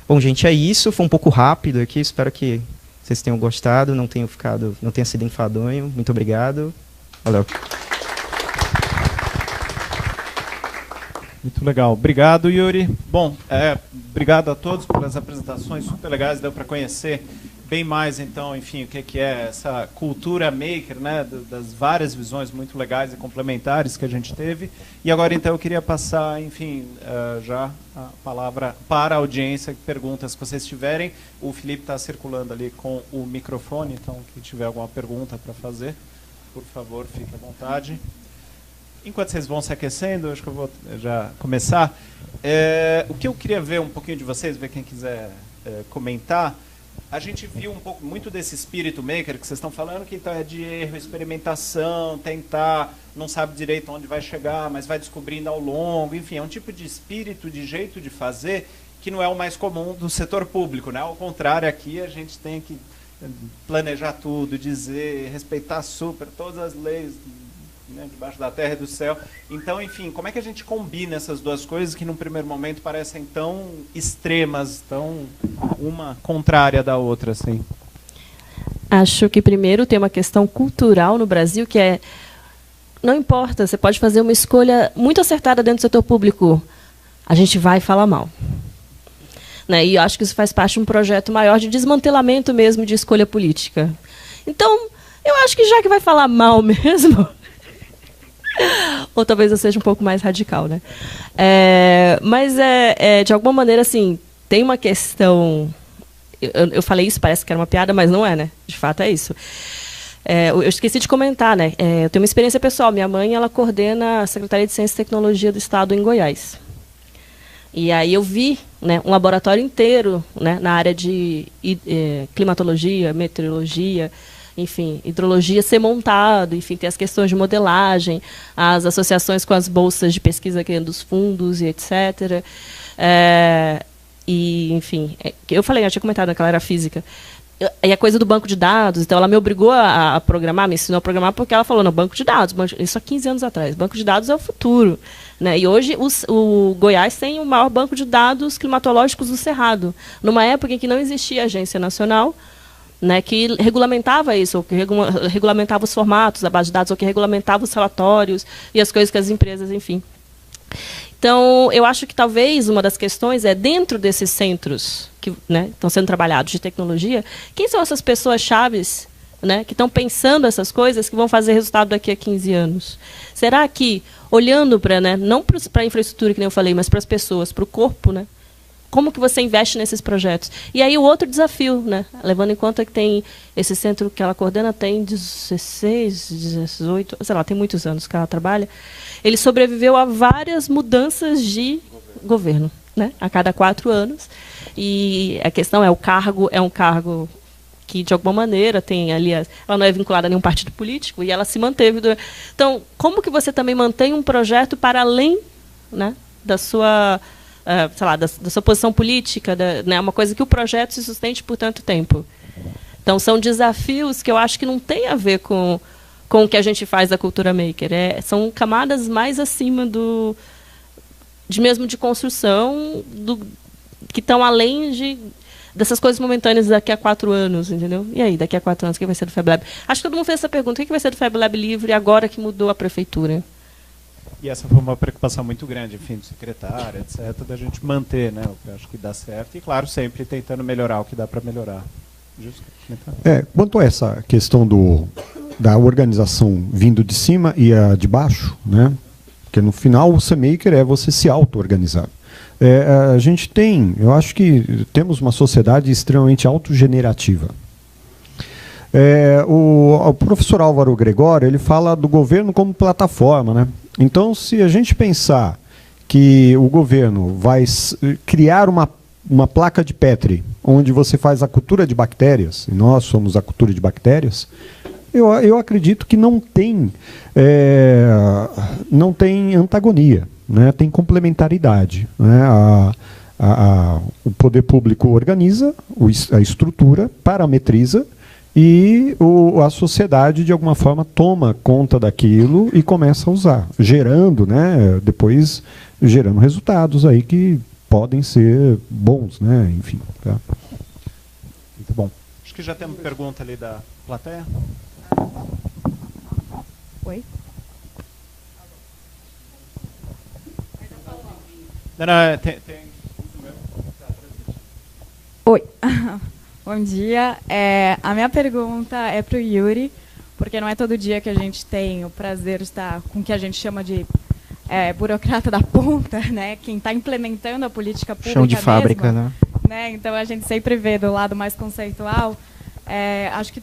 Bom, gente, é isso. Foi um pouco rápido aqui. Espero que vocês tenham gostado, não tenha sido enfadonho. Muito obrigado. Valeu.
Muito legal. Obrigado, Yuri. Bom, obrigado a todos pelas apresentações super legais, deu para conhecer bem mais, então, enfim, o que é essa cultura maker, né, das várias visões muito legais e complementares que a gente teve. E agora, então, eu queria passar, enfim, já a palavra para a audiência, perguntas que vocês tiverem. O Felipe está circulando ali com o microfone, então, quem tiver alguma pergunta para fazer, por favor, fique à vontade. Enquanto vocês vão se aquecendo, acho que eu vou já começar. O que eu queria ver um pouquinho de vocês, ver quem quiser comentar. A gente viu um pouco, muito desse espírito maker que vocês estão falando, que então é de erro, experimentação, tentar, não sabe direito onde vai chegar, mas vai descobrindo ao longo. Enfim, é um tipo de espírito, de jeito de fazer, que não é o mais comum do setor público, né? Ao contrário, aqui a gente tem que planejar tudo, dizer, respeitar super todas as leis, né, debaixo da terra e do céu. Então, enfim, como é que a gente combina essas duas coisas que num primeiro momento parecem tão extremas, tão uma contrária da outra, assim?
Acho que primeiro tem uma questão cultural no Brasil que é, não importa, você pode fazer uma escolha muito acertada dentro do setor público, a gente vai falar mal. Né? E eu acho que isso faz parte de um projeto maior de desmantelamento mesmo de escolha política. Então, eu acho que já que vai falar mal mesmo, ou talvez eu seja um pouco mais radical, né? Mas de alguma maneira, assim, tem uma questão. Eu falei isso, parece que era uma piada, mas não é, né? De fato é isso. Eu esqueci de comentar, né? Eu tenho uma experiência pessoal. Minha mãe, ela coordena a Secretaria de Ciência e Tecnologia do Estado em Goiás. E aí eu vi, né, um laboratório inteiro, né, na área de climatologia, meteorologia, enfim, hidrologia ser montado, enfim, tem as questões de modelagem, as associações com as bolsas de pesquisa dos fundos e etc. E, enfim, eu falei, eu tinha comentado que ela era física. E a coisa do banco de dados, então ela me obrigou a programar, me ensinou a programar, porque ela falou, não, banco de dados, isso há 15 anos atrás, banco de dados é o futuro. Né? E hoje o Goiás tem o maior banco de dados climatológicos do Cerrado, numa época em que não existia agência nacional, né, que regulamentava isso, ou que regulamentava os formatos da base de dados, ou que regulamentava os relatórios e as coisas que as empresas, enfim. Então, eu acho que talvez uma das questões é, dentro desses centros que, né, estão sendo trabalhados de tecnologia, quem são essas pessoas chaves, né, que estão pensando essas coisas que vão fazer resultado daqui a 15 anos? Será que, olhando para, né, não para a infraestrutura, que nem eu falei, mas para as pessoas, para o corpo, né, como que você investe nesses projetos? E aí o outro desafio, né? Levando em conta que tem esse centro que ela coordena, tem 16, 18, sei lá, tem muitos anos que ela trabalha. Ele sobreviveu a várias mudanças de governo, né? A cada 4 anos. E a questão é, o cargo é um cargo que, de alguma maneira, tem ali, ela não é vinculada a nenhum partido político, e ela se manteve. Então, como que você também mantém um projeto para além, né, da sua... sei lá, da sua posição política, né, uma coisa que o projeto se sustente por tanto tempo. Então, são desafios que eu acho que não tem a ver com o que a gente faz da cultura maker. São camadas mais acima mesmo de construção, que estão além dessas coisas momentâneas daqui a 4 anos, entendeu? E aí, daqui a 4 anos, o que vai ser do Fab Lab? Acho que todo mundo fez essa pergunta, o que vai ser do Fab Lab Livre agora que mudou a prefeitura?
E essa foi uma preocupação muito grande, enfim, do secretário, etc., da gente manter, né, o que eu acho que dá certo, e, claro, sempre tentando melhorar o que dá para melhorar. Justo?
Quanto a essa questão da organização vindo de cima e a de baixo, né, porque no final o CMaker é você se auto-organizar. A gente eu acho que temos uma sociedade extremamente autogenerativa. O professor Álvaro Gregório, ele fala do governo como plataforma, né? Então, se a gente pensar que o governo vai criar uma placa de Petri, onde você faz a cultura de bactérias, e nós somos a cultura de bactérias, eu acredito que não tem antagonia, né? Tem complementaridade. Né? O poder público organiza a estrutura, parametriza, e a sociedade, de alguma forma, toma conta daquilo e começa a usar, gerando, né, depois gerando resultados aí que podem ser bons, né, enfim. Tá?
Muito bom. Acho que já tem uma pergunta ali da plateia.
Oi?
Não, tem...
Oi. Bom dia. A minha pergunta é para o Yuri, porque não é todo dia que a gente tem o prazer de estar com o que a gente chama de burocrata da ponta, né? Quem está implementando a política pública
Chão de fábrica,
mesmo,
né?
né? Então a gente sempre vê do lado mais conceitual. Acho que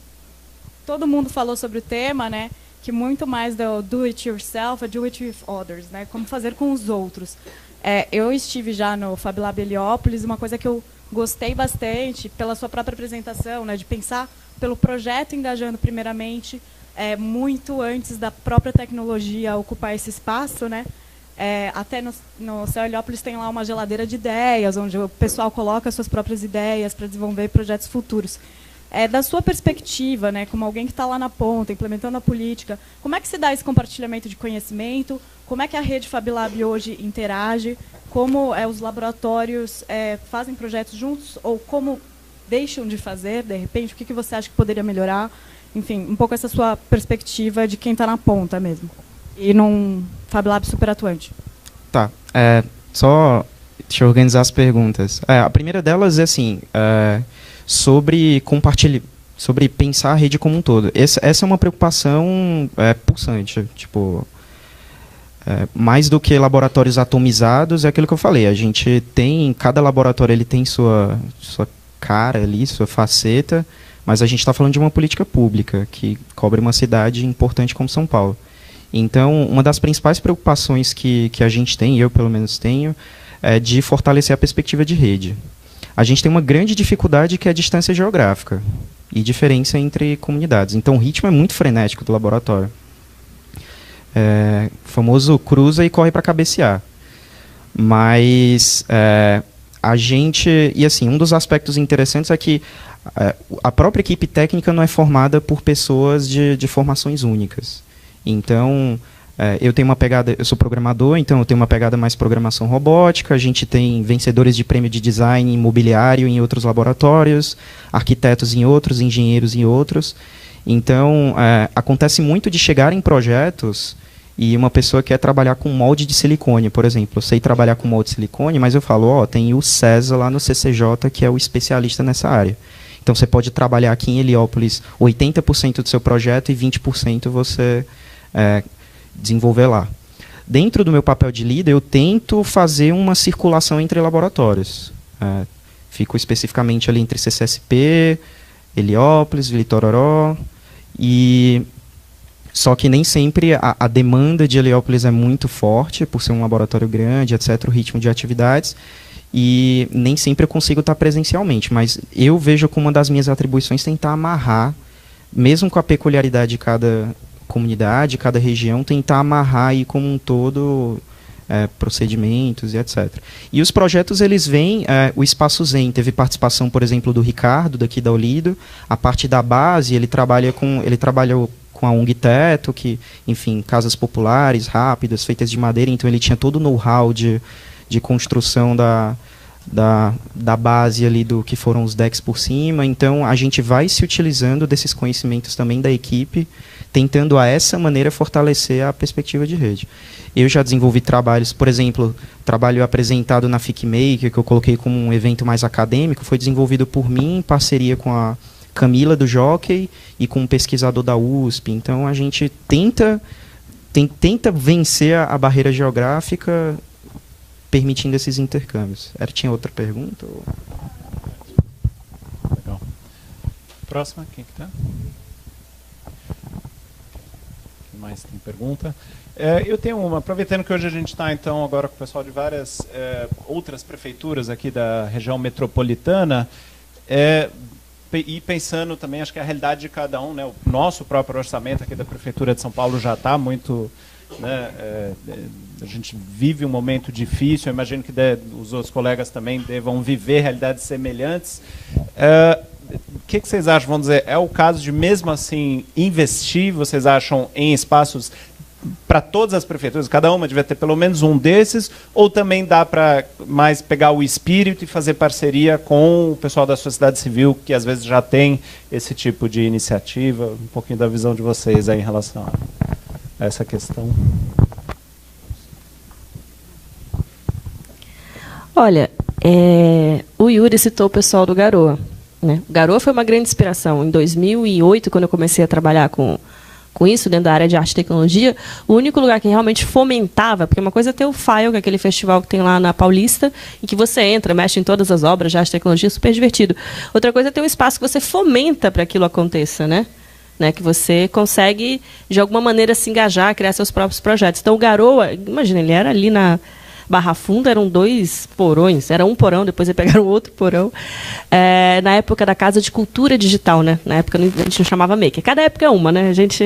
todo mundo falou sobre o tema, né? Que muito mais do do it yourself, do it with others, né? Como fazer com os outros. Eu estive já no Fab Lab Heliópolis, uma coisa que eu gostei bastante pela sua própria apresentação, né? De pensar pelo projeto engajando primeiramente, muito antes da própria tecnologia ocupar esse espaço, né? Até no Céu Heliópolis tem lá uma geladeira de ideias, onde o pessoal coloca suas próprias ideias para desenvolver projetos futuros. Da sua perspectiva, né, como alguém que está lá na ponta, implementando a política, como é que se dá esse compartilhamento de conhecimento? Como é que a rede Fab Lab hoje interage? Como os laboratórios fazem projetos juntos? Ou como deixam de fazer, de repente? O que você acha que poderia melhorar? Enfim, um pouco essa sua perspectiva de quem está na ponta mesmo. E num Fab Lab super atuante.
Tá. Só deixa eu organizar as perguntas. A primeira delas é assim... sobre pensar a rede como um todo. Essa é uma preocupação pulsante. Tipo, mais do que laboratórios atomizados, é aquilo que eu falei. A gente tem, cada laboratório ele tem sua cara ali, sua faceta, mas a gente está falando de uma política pública que cobre uma cidade importante como São Paulo. Então, uma das principais preocupações que a gente tem, eu pelo menos tenho, é de fortalecer a perspectiva de rede. A gente tem uma grande dificuldade que é a distância geográfica e diferença entre comunidades. Então, o ritmo é muito frenético do laboratório. O famoso cruza e corre para cabecear. Mas a gente... E assim, um dos aspectos interessantes é que a própria equipe técnica não é formada por pessoas de formações únicas. Então... eu tenho uma pegada, eu sou programador, então eu tenho uma pegada mais programação robótica. A gente tem vencedores de prêmio de design imobiliário em outros laboratórios, arquitetos em outros, engenheiros em outros. Então, acontece muito de chegar em projetos e uma pessoa quer trabalhar com molde de silicone, por exemplo. Eu sei trabalhar com molde de silicone, mas eu falo, tem o César lá no CCJ, que é o especialista nessa área. Então, você pode trabalhar aqui em Heliópolis 80% do seu projeto e 20% você... desenvolver lá. Dentro do meu papel de líder, eu tento fazer uma circulação entre laboratórios. Fico especificamente ali entre CCSP, Heliópolis, Vitororó, só que nem sempre a demanda de Heliópolis é muito forte, por ser um laboratório grande, etc., o ritmo de atividades, e nem sempre eu consigo estar presencialmente, mas eu vejo como uma das minhas atribuições tentar amarrar, mesmo com a peculiaridade de cada comunidade, cada região, tentar amarrar aí como um todo procedimentos e etc. E os projetos, eles vêm, o Espaço Zen teve participação, por exemplo, do Ricardo, daqui da Olido. A parte da base, ele trabalhou com a ONG Teto, que, enfim, casas populares, rápidas, feitas de madeira, então ele tinha todo o know-how de construção da base ali do que foram os decks por cima. Então a gente vai se utilizando desses conhecimentos também da equipe, tentando a essa maneira fortalecer a perspectiva de rede. Eu já desenvolvi trabalhos, por exemplo, trabalho apresentado na FICMaker, que eu coloquei como um evento mais acadêmico, foi desenvolvido por mim em parceria com a Camila do Jockey e com um pesquisador da USP. Então a gente tenta vencer a barreira geográfica permitindo esses intercâmbios. Tinha outra pergunta?
Legal. Próxima, quem que tá? Quem mais tem pergunta? Eu tenho uma, aproveitando que hoje a gente está então agora com o pessoal de várias outras prefeituras aqui da região metropolitana, e pensando também, acho que a realidade de cada um, né, o nosso próprio orçamento aqui da Prefeitura de São Paulo já está muito... a gente vive um momento difícil, eu imagino que os outros colegas também devam viver realidades semelhantes. O que vocês acham? Vamos dizer, é o caso de mesmo assim investir, vocês acham, em espaços para todas as prefeituras, cada uma devia ter pelo menos um desses, ou também dá para mais pegar o espírito e fazer parceria com o pessoal da sociedade civil, que às vezes já tem esse tipo de iniciativa? Um pouquinho da visão de vocês aí em relação a essa questão.
Olha, o Yuri citou o pessoal do Garoa. né? O Garoa foi uma grande inspiração. Em 2008, quando eu comecei a trabalhar com isso, dentro da área de arte e tecnologia, o único lugar que realmente fomentava, porque uma coisa é ter o FILE, que é aquele festival que tem lá na Paulista, em que você entra, mexe em todas as obras de arte e tecnologia, super divertido. Outra coisa é ter um espaço que você fomenta para que aquilo aconteça, né? Que você consegue, de alguma maneira, se engajar, criar seus próprios projetos. Então, o Garoa, imagina, ele era ali na Barra Funda, eram 2 porões, era um porão, depois eles pegaram outro porão, na época da Casa de Cultura Digital, né? Na época a gente não chamava Maker, cada época é uma, né? A gente...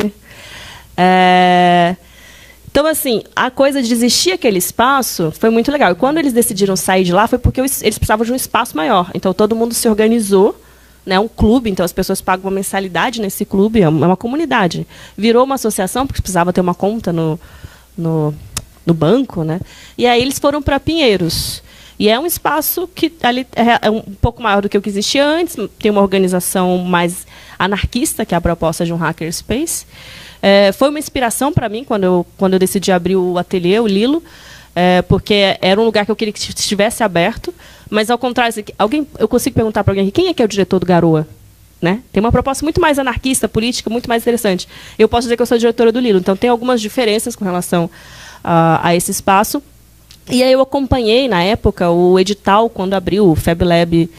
Então, assim, a coisa de existir aquele espaço foi muito legal. E quando eles decidiram sair de lá, foi porque eles precisavam de um espaço maior. Então, todo mundo se organizou, né, um clube, então as pessoas pagam uma mensalidade nesse clube, é uma comunidade. Virou uma associação, porque precisava ter uma conta no banco, né? E aí eles foram para Pinheiros. E é um espaço que ali é um pouco maior do que o que existia antes, tem uma organização mais anarquista, que é a proposta de um hackerspace. Foi uma inspiração para mim quando eu decidi abrir o ateliê, o Lilo, porque era um lugar que eu queria que estivesse aberto, mas ao contrário, eu consigo perguntar para alguém quem é que é o diretor do Garoa? Né? Tem uma proposta muito mais anarquista, política, muito mais interessante. Eu posso dizer que eu sou diretora do Lilo, então tem algumas diferenças com relação a esse espaço. E aí eu acompanhei, na época, o edital, quando abriu o Fab Lab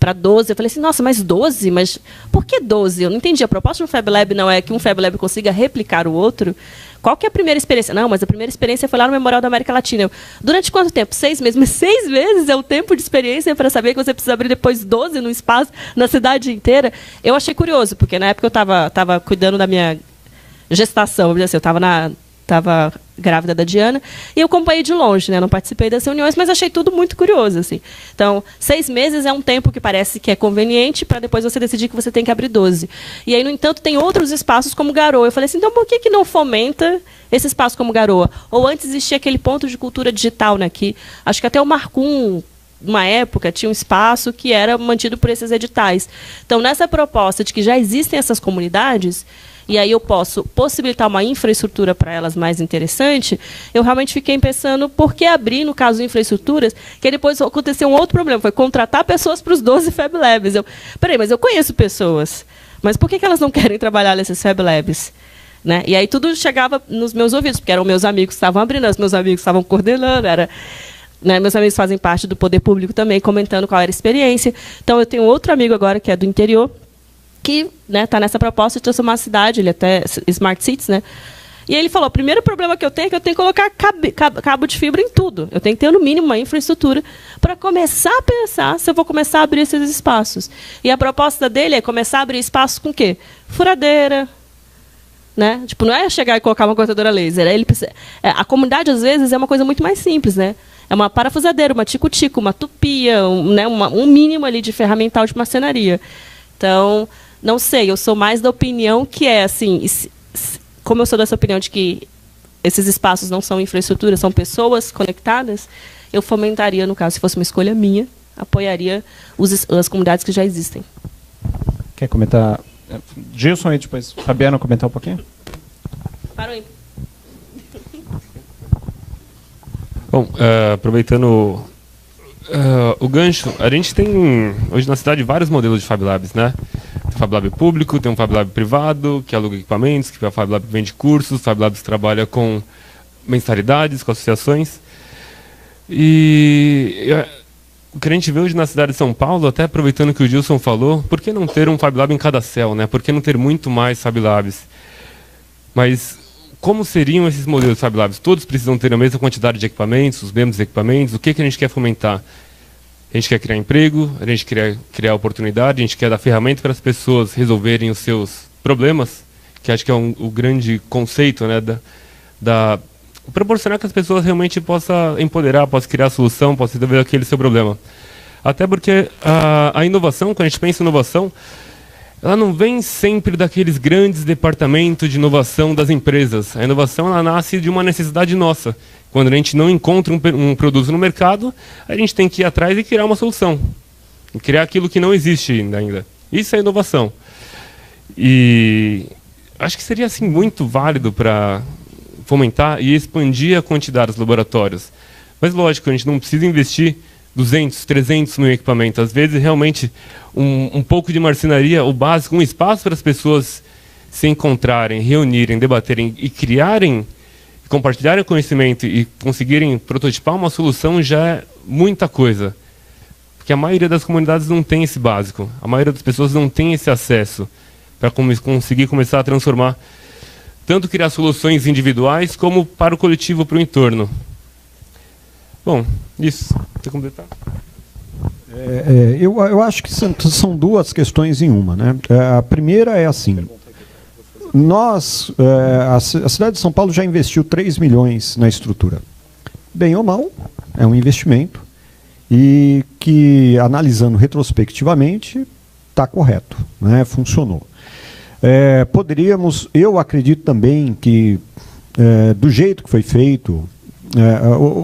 para 12. Eu falei assim, nossa, mas 12? Mas por que 12? Eu não entendi. A proposta de um Fab Lab não é que um Fab Lab consiga replicar o outro. Qual que é a primeira experiência? Não, mas a primeira experiência foi lá no Memorial da América Latina. Durante quanto tempo? 6 meses. Mas 6 meses é o tempo de experiência para saber que você precisa abrir depois 12 no espaço, na cidade inteira. Eu achei curioso, porque na época eu estava cuidando da minha gestação. Eu estava grávida da Diana, e eu acompanhei de longe, né? Não participei das reuniões, mas achei tudo muito curioso, assim. Então, 6 meses é um tempo que parece que é conveniente para depois você decidir que você tem que abrir 12. E aí, no entanto, tem outros espaços como Garoa. Eu falei assim, então por que não fomenta esse espaço como Garoa? Ou antes existia aquele ponto de cultura digital, né? Que acho que até o Marcum, uma época, tinha um espaço que era mantido por esses editais. Então, nessa proposta de que já existem essas comunidades, e aí eu posso possibilitar uma infraestrutura para elas mais interessante, eu realmente fiquei pensando por que abrir, no caso de infraestruturas, que depois aconteceu um outro problema, foi contratar pessoas para os 12 Fab Labs. Peraí, mas eu conheço pessoas, mas por que elas não querem trabalhar nesses Fab Labs? Né? E aí tudo chegava nos meus ouvidos, porque eram meus amigos que estavam abrindo, os meus amigos que estavam coordenando, né, meus amigos fazem parte do poder público também, comentando qual era a experiência. Então, eu tenho outro amigo agora, que é do interior, que está nessa proposta de transformar a cidade, ele até Smart Cities, né? E aí ele falou, o primeiro problema que eu tenho é que eu tenho que colocar cabo de fibra em tudo. Eu tenho que ter, no mínimo, uma infraestrutura para começar a pensar se eu vou começar a abrir esses espaços. E a proposta dele é começar a abrir espaços com o quê? Furadeira, né? Tipo, não é chegar e colocar uma cortadora laser. A comunidade, às vezes, é uma coisa muito mais simples, né? É uma parafusadeira, uma tico-tico, uma tupia, um mínimo ali de ferramental de marcenaria. Então, não sei, eu sou mais da opinião que é assim, como eu sou dessa opinião de que esses espaços não são infraestrutura, são pessoas conectadas, eu fomentaria, no caso, se fosse uma escolha minha, apoiaria as comunidades que já existem.
Quer comentar? Gilson e depois Fabiana comentar um pouquinho?
Parou aí.
Bom, aproveitando o gancho, a gente tem hoje na cidade vários modelos de Fab Labs, né? Tem Fab Lab público, tem um Fab Lab privado, que aluga equipamentos, que é o Fab Lab que vende cursos, Fab Labs que trabalha com mensalidades, com associações. E o que a gente vê hoje na cidade de São Paulo, até aproveitando o que o Gilson falou, por que não ter um Fab Lab em cada céu, né? Por que não ter muito mais Fab Labs? Mas como seriam esses modelos de Fab Labs? Todos precisam ter a mesma quantidade de equipamentos, os mesmos equipamentos. O que a gente quer fomentar? A gente quer criar emprego, a gente quer criar oportunidade, a gente quer dar ferramentas para as pessoas resolverem os seus problemas, que acho que é o grande conceito, né, proporcionar que as pessoas realmente possam empoderar, possam criar a solução, possam resolver aquele seu problema. Até porque a inovação, quando a gente pensa em inovação, ela não vem sempre daqueles grandes departamentos de inovação das empresas. A inovação ela nasce de uma necessidade nossa. Quando a gente não encontra um produto no mercado, a gente tem que ir atrás e criar uma solução. E criar aquilo que não existe ainda. Isso é inovação. E acho que seria assim, muito válido para fomentar e expandir a quantidade dos laboratórios. Mas lógico, a gente não precisa investir 200, 300 mil equipamentos. Às vezes, realmente, um pouco de marcenaria, o básico, um espaço para as pessoas se encontrarem, reunirem, debaterem e criarem, compartilharem conhecimento e conseguirem prototipar uma solução já é muita coisa. Porque a maioria das comunidades não tem esse básico. A maioria das pessoas não tem esse acesso para conseguir começar a transformar, tanto criar soluções individuais como para o coletivo, para o entorno. Bom, isso. Você completar?
Eu acho que são duas questões em uma, né? A primeira é assim, a cidade de São Paulo já investiu 3 milhões na estrutura. Bem ou mal, é um investimento e que, analisando retrospectivamente, está correto, né? Funcionou. Eu acredito também que, do jeito que foi feito,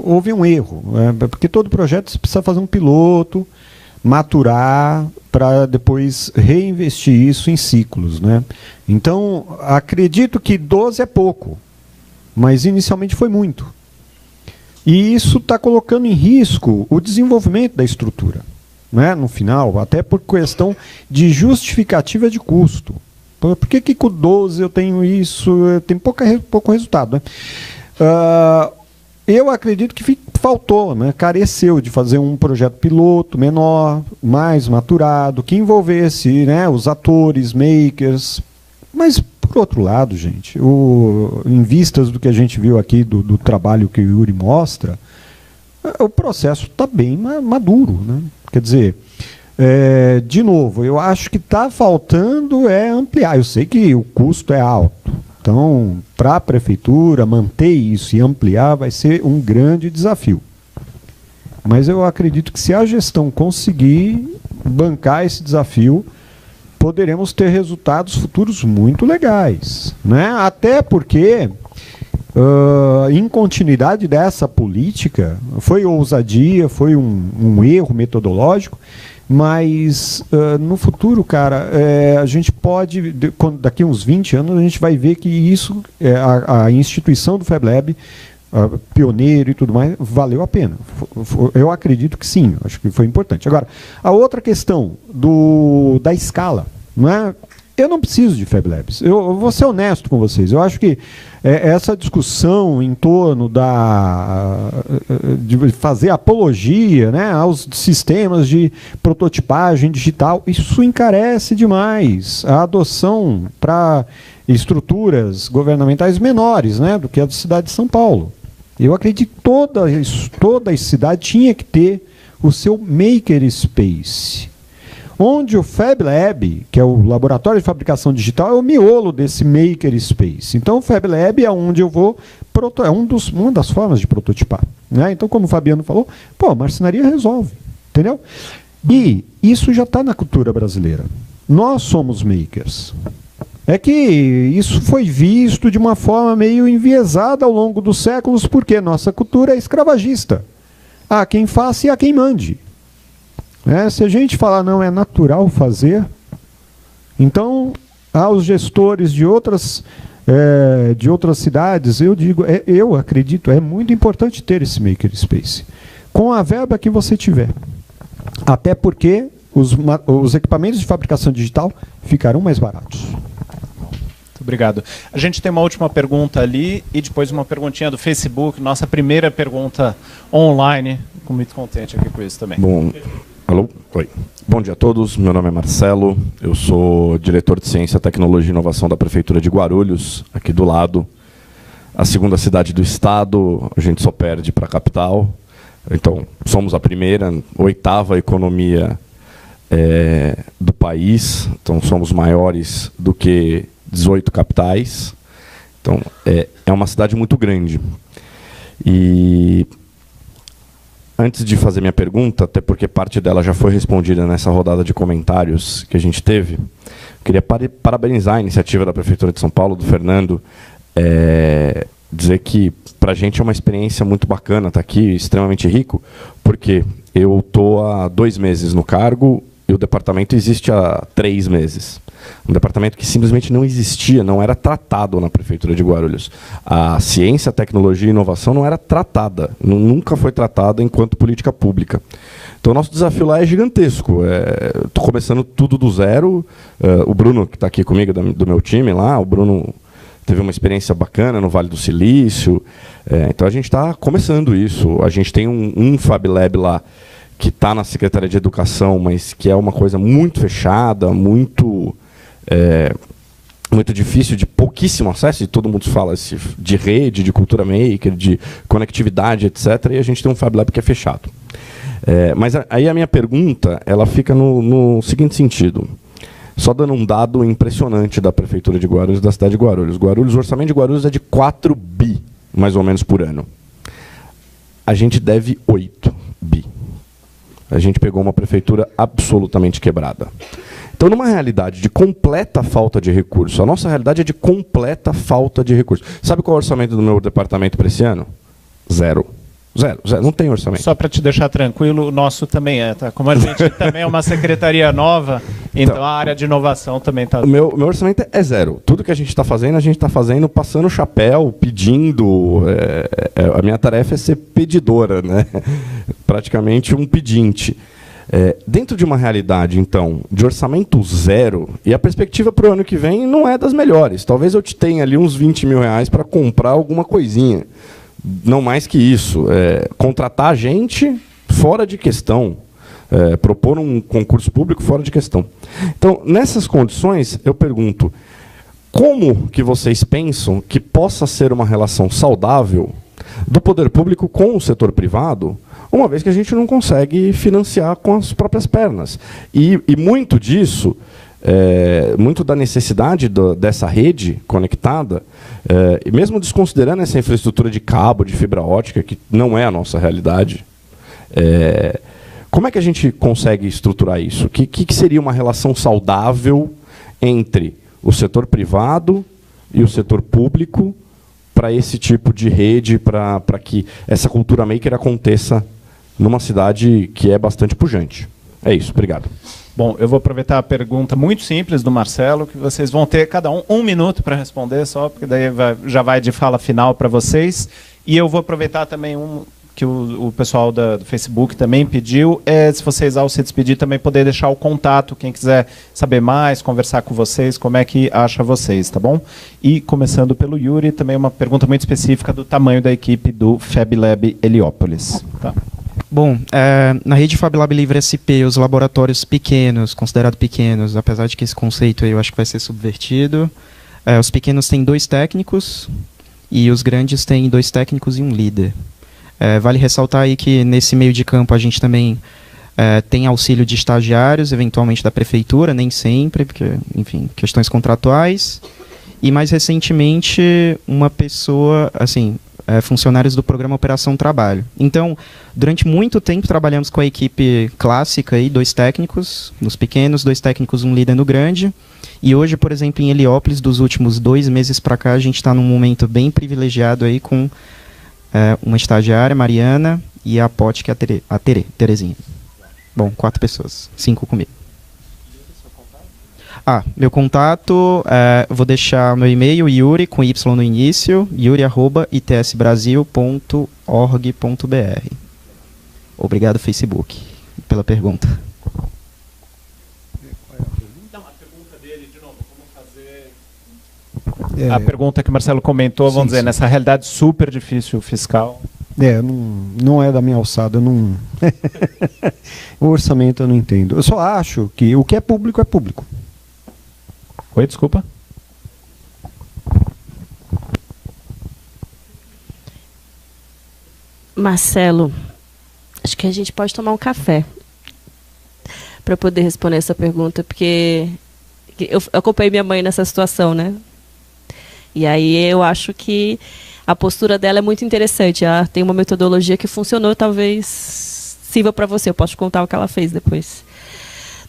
houve um erro, porque todo projeto você precisa fazer um piloto, maturar, para depois reinvestir isso em ciclos, né? Então, acredito que 12 é pouco, mas inicialmente foi muito. E isso está colocando em risco o desenvolvimento da estrutura, né? No final, até por questão de justificativa de custo. Por que com 12 eu tenho isso, tem pouco resultado, né? Eu acredito que faltou, né, careceu de fazer um projeto piloto menor, mais maturado, que envolvesse, né, os atores, makers. Mas, por outro lado, gente, em vistas do que a gente viu aqui, do trabalho que o Yuri mostra, o processo está bem maduro, né? Quer dizer, de novo, eu acho que está faltando ampliar. Eu sei que o custo é alto. Então, para a prefeitura manter isso e ampliar vai ser um grande desafio. Mas eu acredito que se a gestão conseguir bancar esse desafio, poderemos ter resultados futuros muito legais, né? Até porque, em continuidade dessa política, foi ousadia, foi um erro metodológico, mas no futuro, cara, a gente pode, daqui a uns 20 anos, a gente vai ver que isso, a instituição do FabLab, pioneiro e tudo mais, valeu a pena. Eu acredito que sim, acho que foi importante. Agora, a outra questão da escala, não é? Eu não preciso de FabLabs. Eu vou ser honesto com vocês. Eu acho que essa discussão em torno de fazer apologia, né, aos sistemas de prototipagem digital, isso encarece demais a adoção para estruturas governamentais menores, né, do que a da cidade de São Paulo. Eu acredito que toda a cidade tinha que ter o seu makerspace, onde o FabLab, que é o laboratório de fabricação digital, é o miolo desse makerspace. Então, o FabLab é onde eu vou, uma das formas de prototipar, né? Então, como o Fabiano falou, a marcenaria resolve, entendeu? E isso já está na cultura brasileira. Nós somos makers. É que isso foi visto de uma forma meio enviesada ao longo dos séculos, porque nossa cultura é escravagista. Há quem faça e há quem mande. Se a gente falar não é natural fazer, então aos gestores de outras cidades, eu acredito, é muito importante ter esse makerspace, com a verba que você tiver. Até porque os equipamentos de fabricação digital ficarão mais baratos.
Muito obrigado. A gente tem uma última pergunta ali e depois uma perguntinha do Facebook, nossa primeira pergunta online. Fico muito contente aqui com isso também.
Bom, alô? Oi. Bom dia a todos, meu nome é Marcelo, eu sou diretor de Ciência, Tecnologia e Inovação da Prefeitura de Guarulhos, aqui do lado. A segunda cidade do estado, a gente só perde para a capital. Então, somos a primeira, 8ª economia do país, então somos maiores do que 18 capitais. Então, é uma cidade muito grande. E antes de fazer minha pergunta, até porque parte dela já foi respondida nessa rodada de comentários que a gente teve, queria parabenizar a iniciativa da Prefeitura de São Paulo, do Fernando, dizer que para a gente é uma experiência muito bacana estar aqui, extremamente rico, porque eu estou há 2 meses no cargo e o departamento existe há 3 meses. Um departamento que simplesmente não existia, não era tratado na Prefeitura de Guarulhos. A ciência, tecnologia e inovação não era tratada, nunca foi tratada enquanto política pública. Então, o nosso desafio lá é gigantesco. Estou começando tudo do zero. O Bruno, que está aqui comigo, do meu time lá, o Bruno teve uma experiência bacana no Vale do Silício. Então, a gente está começando isso. A gente tem um Fab Lab lá, que está na Secretaria de Educação, mas que é uma coisa muito fechada, muito difícil, de pouquíssimo acesso, e todo mundo fala de rede, de cultura maker, de conectividade, etc. E a gente tem um Fab Lab que é fechado. Mas aí a minha pergunta ela fica no seguinte sentido. Só dando um dado impressionante da Prefeitura de Guarulhos, da cidade de Guarulhos. O orçamento de Guarulhos é de 4 bi, mais ou menos, por ano. A gente deve 8 bi. A gente pegou uma prefeitura absolutamente quebrada. Então, numa realidade de completa falta de recursos, a nossa realidade é de completa falta de recursos. Sabe qual é o orçamento do meu departamento para esse ano? Zero. Não tem orçamento.
Só para te deixar tranquilo, o nosso também é, tá? Como a gente também é uma secretaria nova, então a área de inovação também está...
O meu orçamento é zero. Tudo que a gente está fazendo passando o chapéu, pedindo. A minha tarefa é ser pedidora, né? Praticamente um pedinte. Dentro de uma realidade, então, de orçamento zero, e a perspectiva para o ano que vem não é das melhores. Talvez eu tenha ali uns 20 mil reais para comprar alguma coisinha. Não mais que isso. Contratar gente fora de questão. Propor um concurso público fora de questão. Então, nessas condições, eu pergunto, como que vocês pensam que possa ser uma relação saudável do poder público com o setor privado, uma vez que a gente não consegue financiar com as próprias pernas? E muito disso, muito da necessidade dessa rede conectada, e mesmo desconsiderando essa infraestrutura de cabo, de fibra ótica, que não é a nossa realidade, como é que a gente consegue estruturar isso? Que seria uma relação saudável entre o setor privado e o setor público para esse tipo de rede, para que essa cultura maker aconteça numa cidade que é bastante pujante? É isso, obrigado.
Bom, eu vou aproveitar a pergunta muito simples do Marcelo, que vocês vão ter cada um minuto para responder só, porque daí já vai de fala final para vocês. E eu vou aproveitar também que o pessoal do Facebook também pediu, se vocês, ao se despedir, também poder deixar o contato, quem quiser saber mais, conversar com vocês, como é que acha vocês, tá bom? E, começando pelo Yuri, também uma pergunta muito específica do tamanho da equipe do Fab Lab Heliópolis. Tá.
Bom, na rede Fab Lab Livre SP, os laboratórios pequenos, considerados pequenos, apesar de que esse conceito aí eu acho que vai ser subvertido, os pequenos têm 2 técnicos e os grandes têm 2 técnicos e um líder. Vale ressaltar aí que nesse meio de campo a gente também tem auxílio de estagiários, eventualmente da prefeitura, nem sempre, porque, enfim, questões contratuais. E mais recentemente, uma pessoa, assim, funcionários do programa Operação Trabalho. Então, durante muito tempo trabalhamos com a equipe clássica, aí, 2 técnicos nos pequenos, 2 técnicos, um líder no grande. E hoje, por exemplo, em Heliópolis, dos últimos 2 meses para cá, a gente está num momento bem privilegiado aí com uma estagiária, Mariana, e a Pote, que é a Terezinha. Bom, 4 pessoas, 5 comigo. Meu contato, vou deixar meu e-mail, Yuri, com Y no início, yuri@itsbrasil.org.br. Obrigado, Facebook, pela pergunta.
Não, a pergunta dele, de novo, como fazer... A pergunta que o Marcelo comentou, vamos dizer, nessa realidade super difícil fiscal...
Não é da minha alçada, não... O orçamento eu não entendo. Eu só acho que o que é público é público.
Oi, desculpa.
Marcelo, acho que a gente pode tomar um café para poder responder essa pergunta, porque eu acompanhei minha mãe nessa situação, né? E aí eu acho que a postura dela é muito interessante. Ela tem uma metodologia que funcionou, talvez sirva para você. Eu posso te contar o que ela fez depois.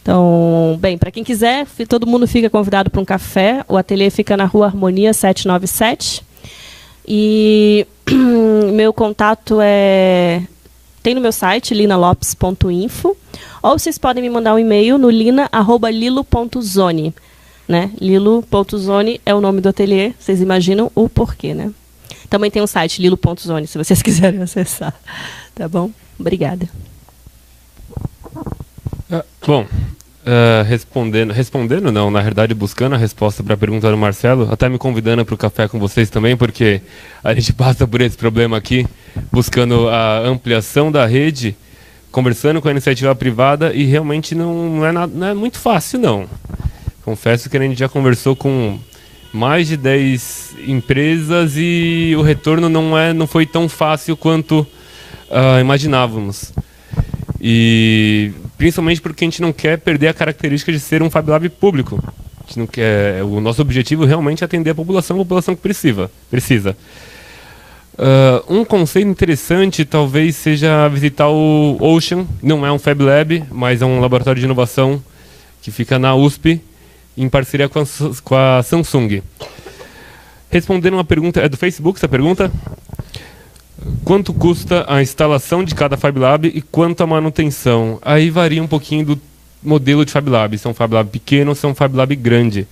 Então, bem, para quem quiser, todo mundo fica convidado para um café. O ateliê fica na Rua Harmonia 797. E meu contato é tem no meu site, linalopes.info, ou vocês podem me mandar um e-mail no lina@lilo.zone. Né? Lilo.zone é o nome do ateliê, vocês imaginam o porquê, né? Também tem um site, lilo.zone, se vocês quiserem acessar. Tá bom? Obrigada.
Bom, respondendo não, na verdade buscando a resposta para a pergunta do Marcelo, até me convidando para o café com vocês também, porque a gente passa por esse problema aqui, buscando a ampliação da rede, conversando com a iniciativa privada, e realmente não é muito fácil, não. Confesso que a gente já conversou com mais de 10 empresas e o retorno não foi tão fácil quanto imaginávamos. E principalmente porque a gente não quer perder a característica de ser um Fab Lab público. A gente não quer, o nosso objetivo realmente é atender a população que precisa. Um conceito interessante talvez seja visitar o Ocean. Não é um Fab Lab, mas é um laboratório de inovação que fica na USP, em parceria com a Samsung. Respondendo uma pergunta, é do Facebook essa pergunta? Quanto custa a instalação de cada Fab Lab e quanto a manutenção? Aí varia um pouquinho do modelo de Fab Lab. Se é um Fab Lab pequeno ou se é um Fab Lab grande.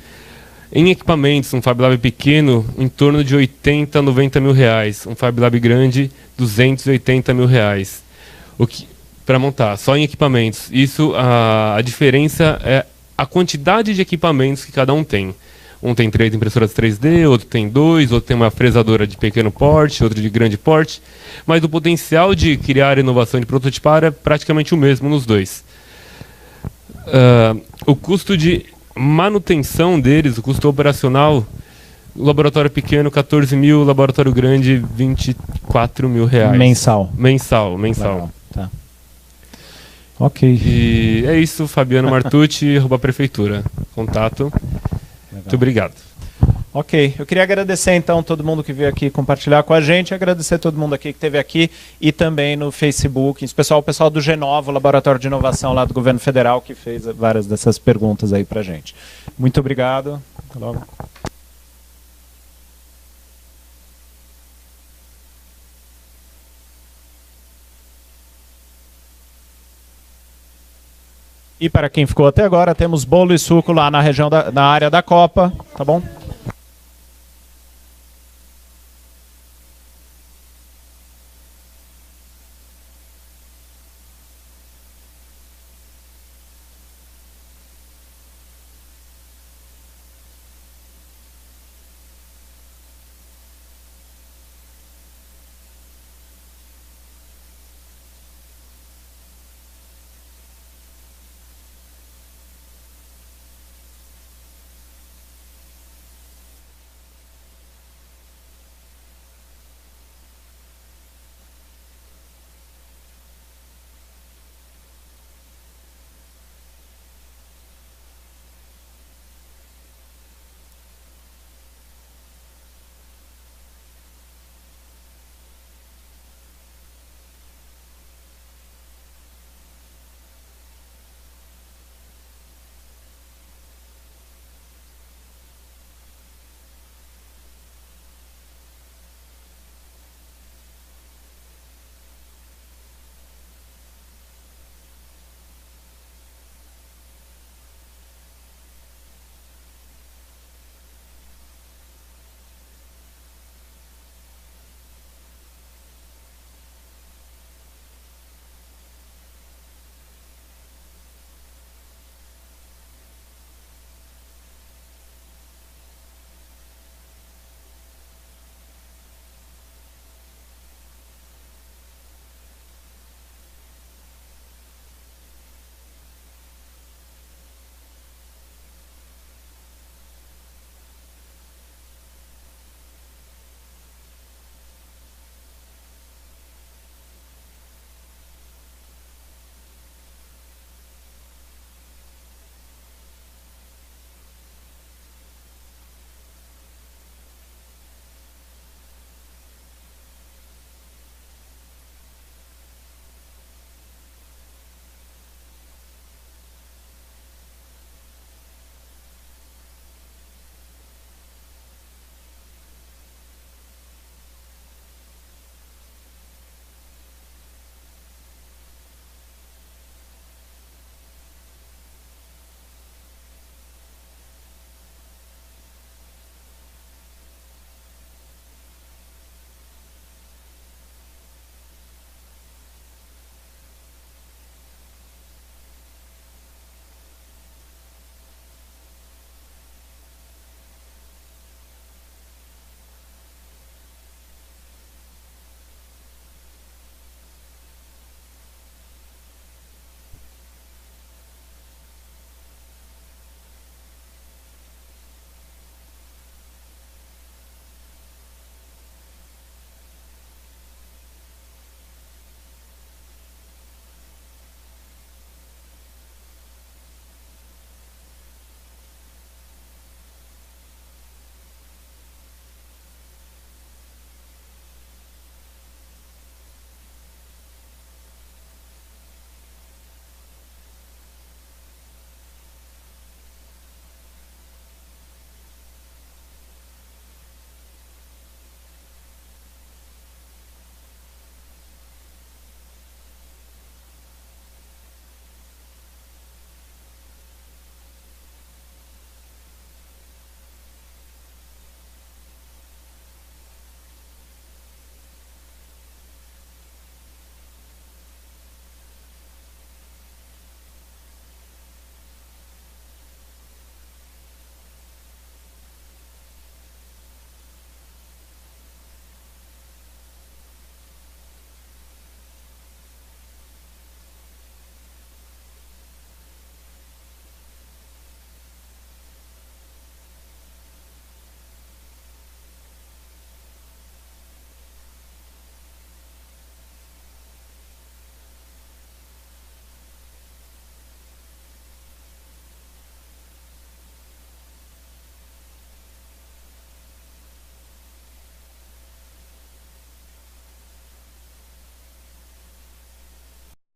Em equipamentos, um Fab Lab pequeno, em torno de 80 a 90 mil reais. Um Fab Lab grande, 280 mil reais. Para montar, só em equipamentos. Isso, a diferença é a quantidade de equipamentos que cada um tem. Um tem 3 impressoras 3D, outro tem 2, outro tem uma fresadora de pequeno porte, outro de grande porte. Mas o potencial de criar inovação de prototipar é praticamente o mesmo nos dois. O custo de manutenção deles, o custo operacional, laboratório pequeno 14 mil, laboratório grande 24 mil reais. Mensal.
Legal. Tá. Ok.
E é isso, Fabiano Martucci, @prefeitura. Contato.
Legal.
Muito obrigado.
Ok, eu queria agradecer então todo mundo que veio aqui compartilhar com a gente, agradecer todo mundo aqui que esteve aqui e também no Facebook, em especial o pessoal do G9, o Laboratório de Inovação lá do Governo Federal, que fez várias dessas perguntas aí pra gente. Muito obrigado. Até logo. E para quem ficou até agora, temos bolo e suco lá na região na área da Copa, tá bom?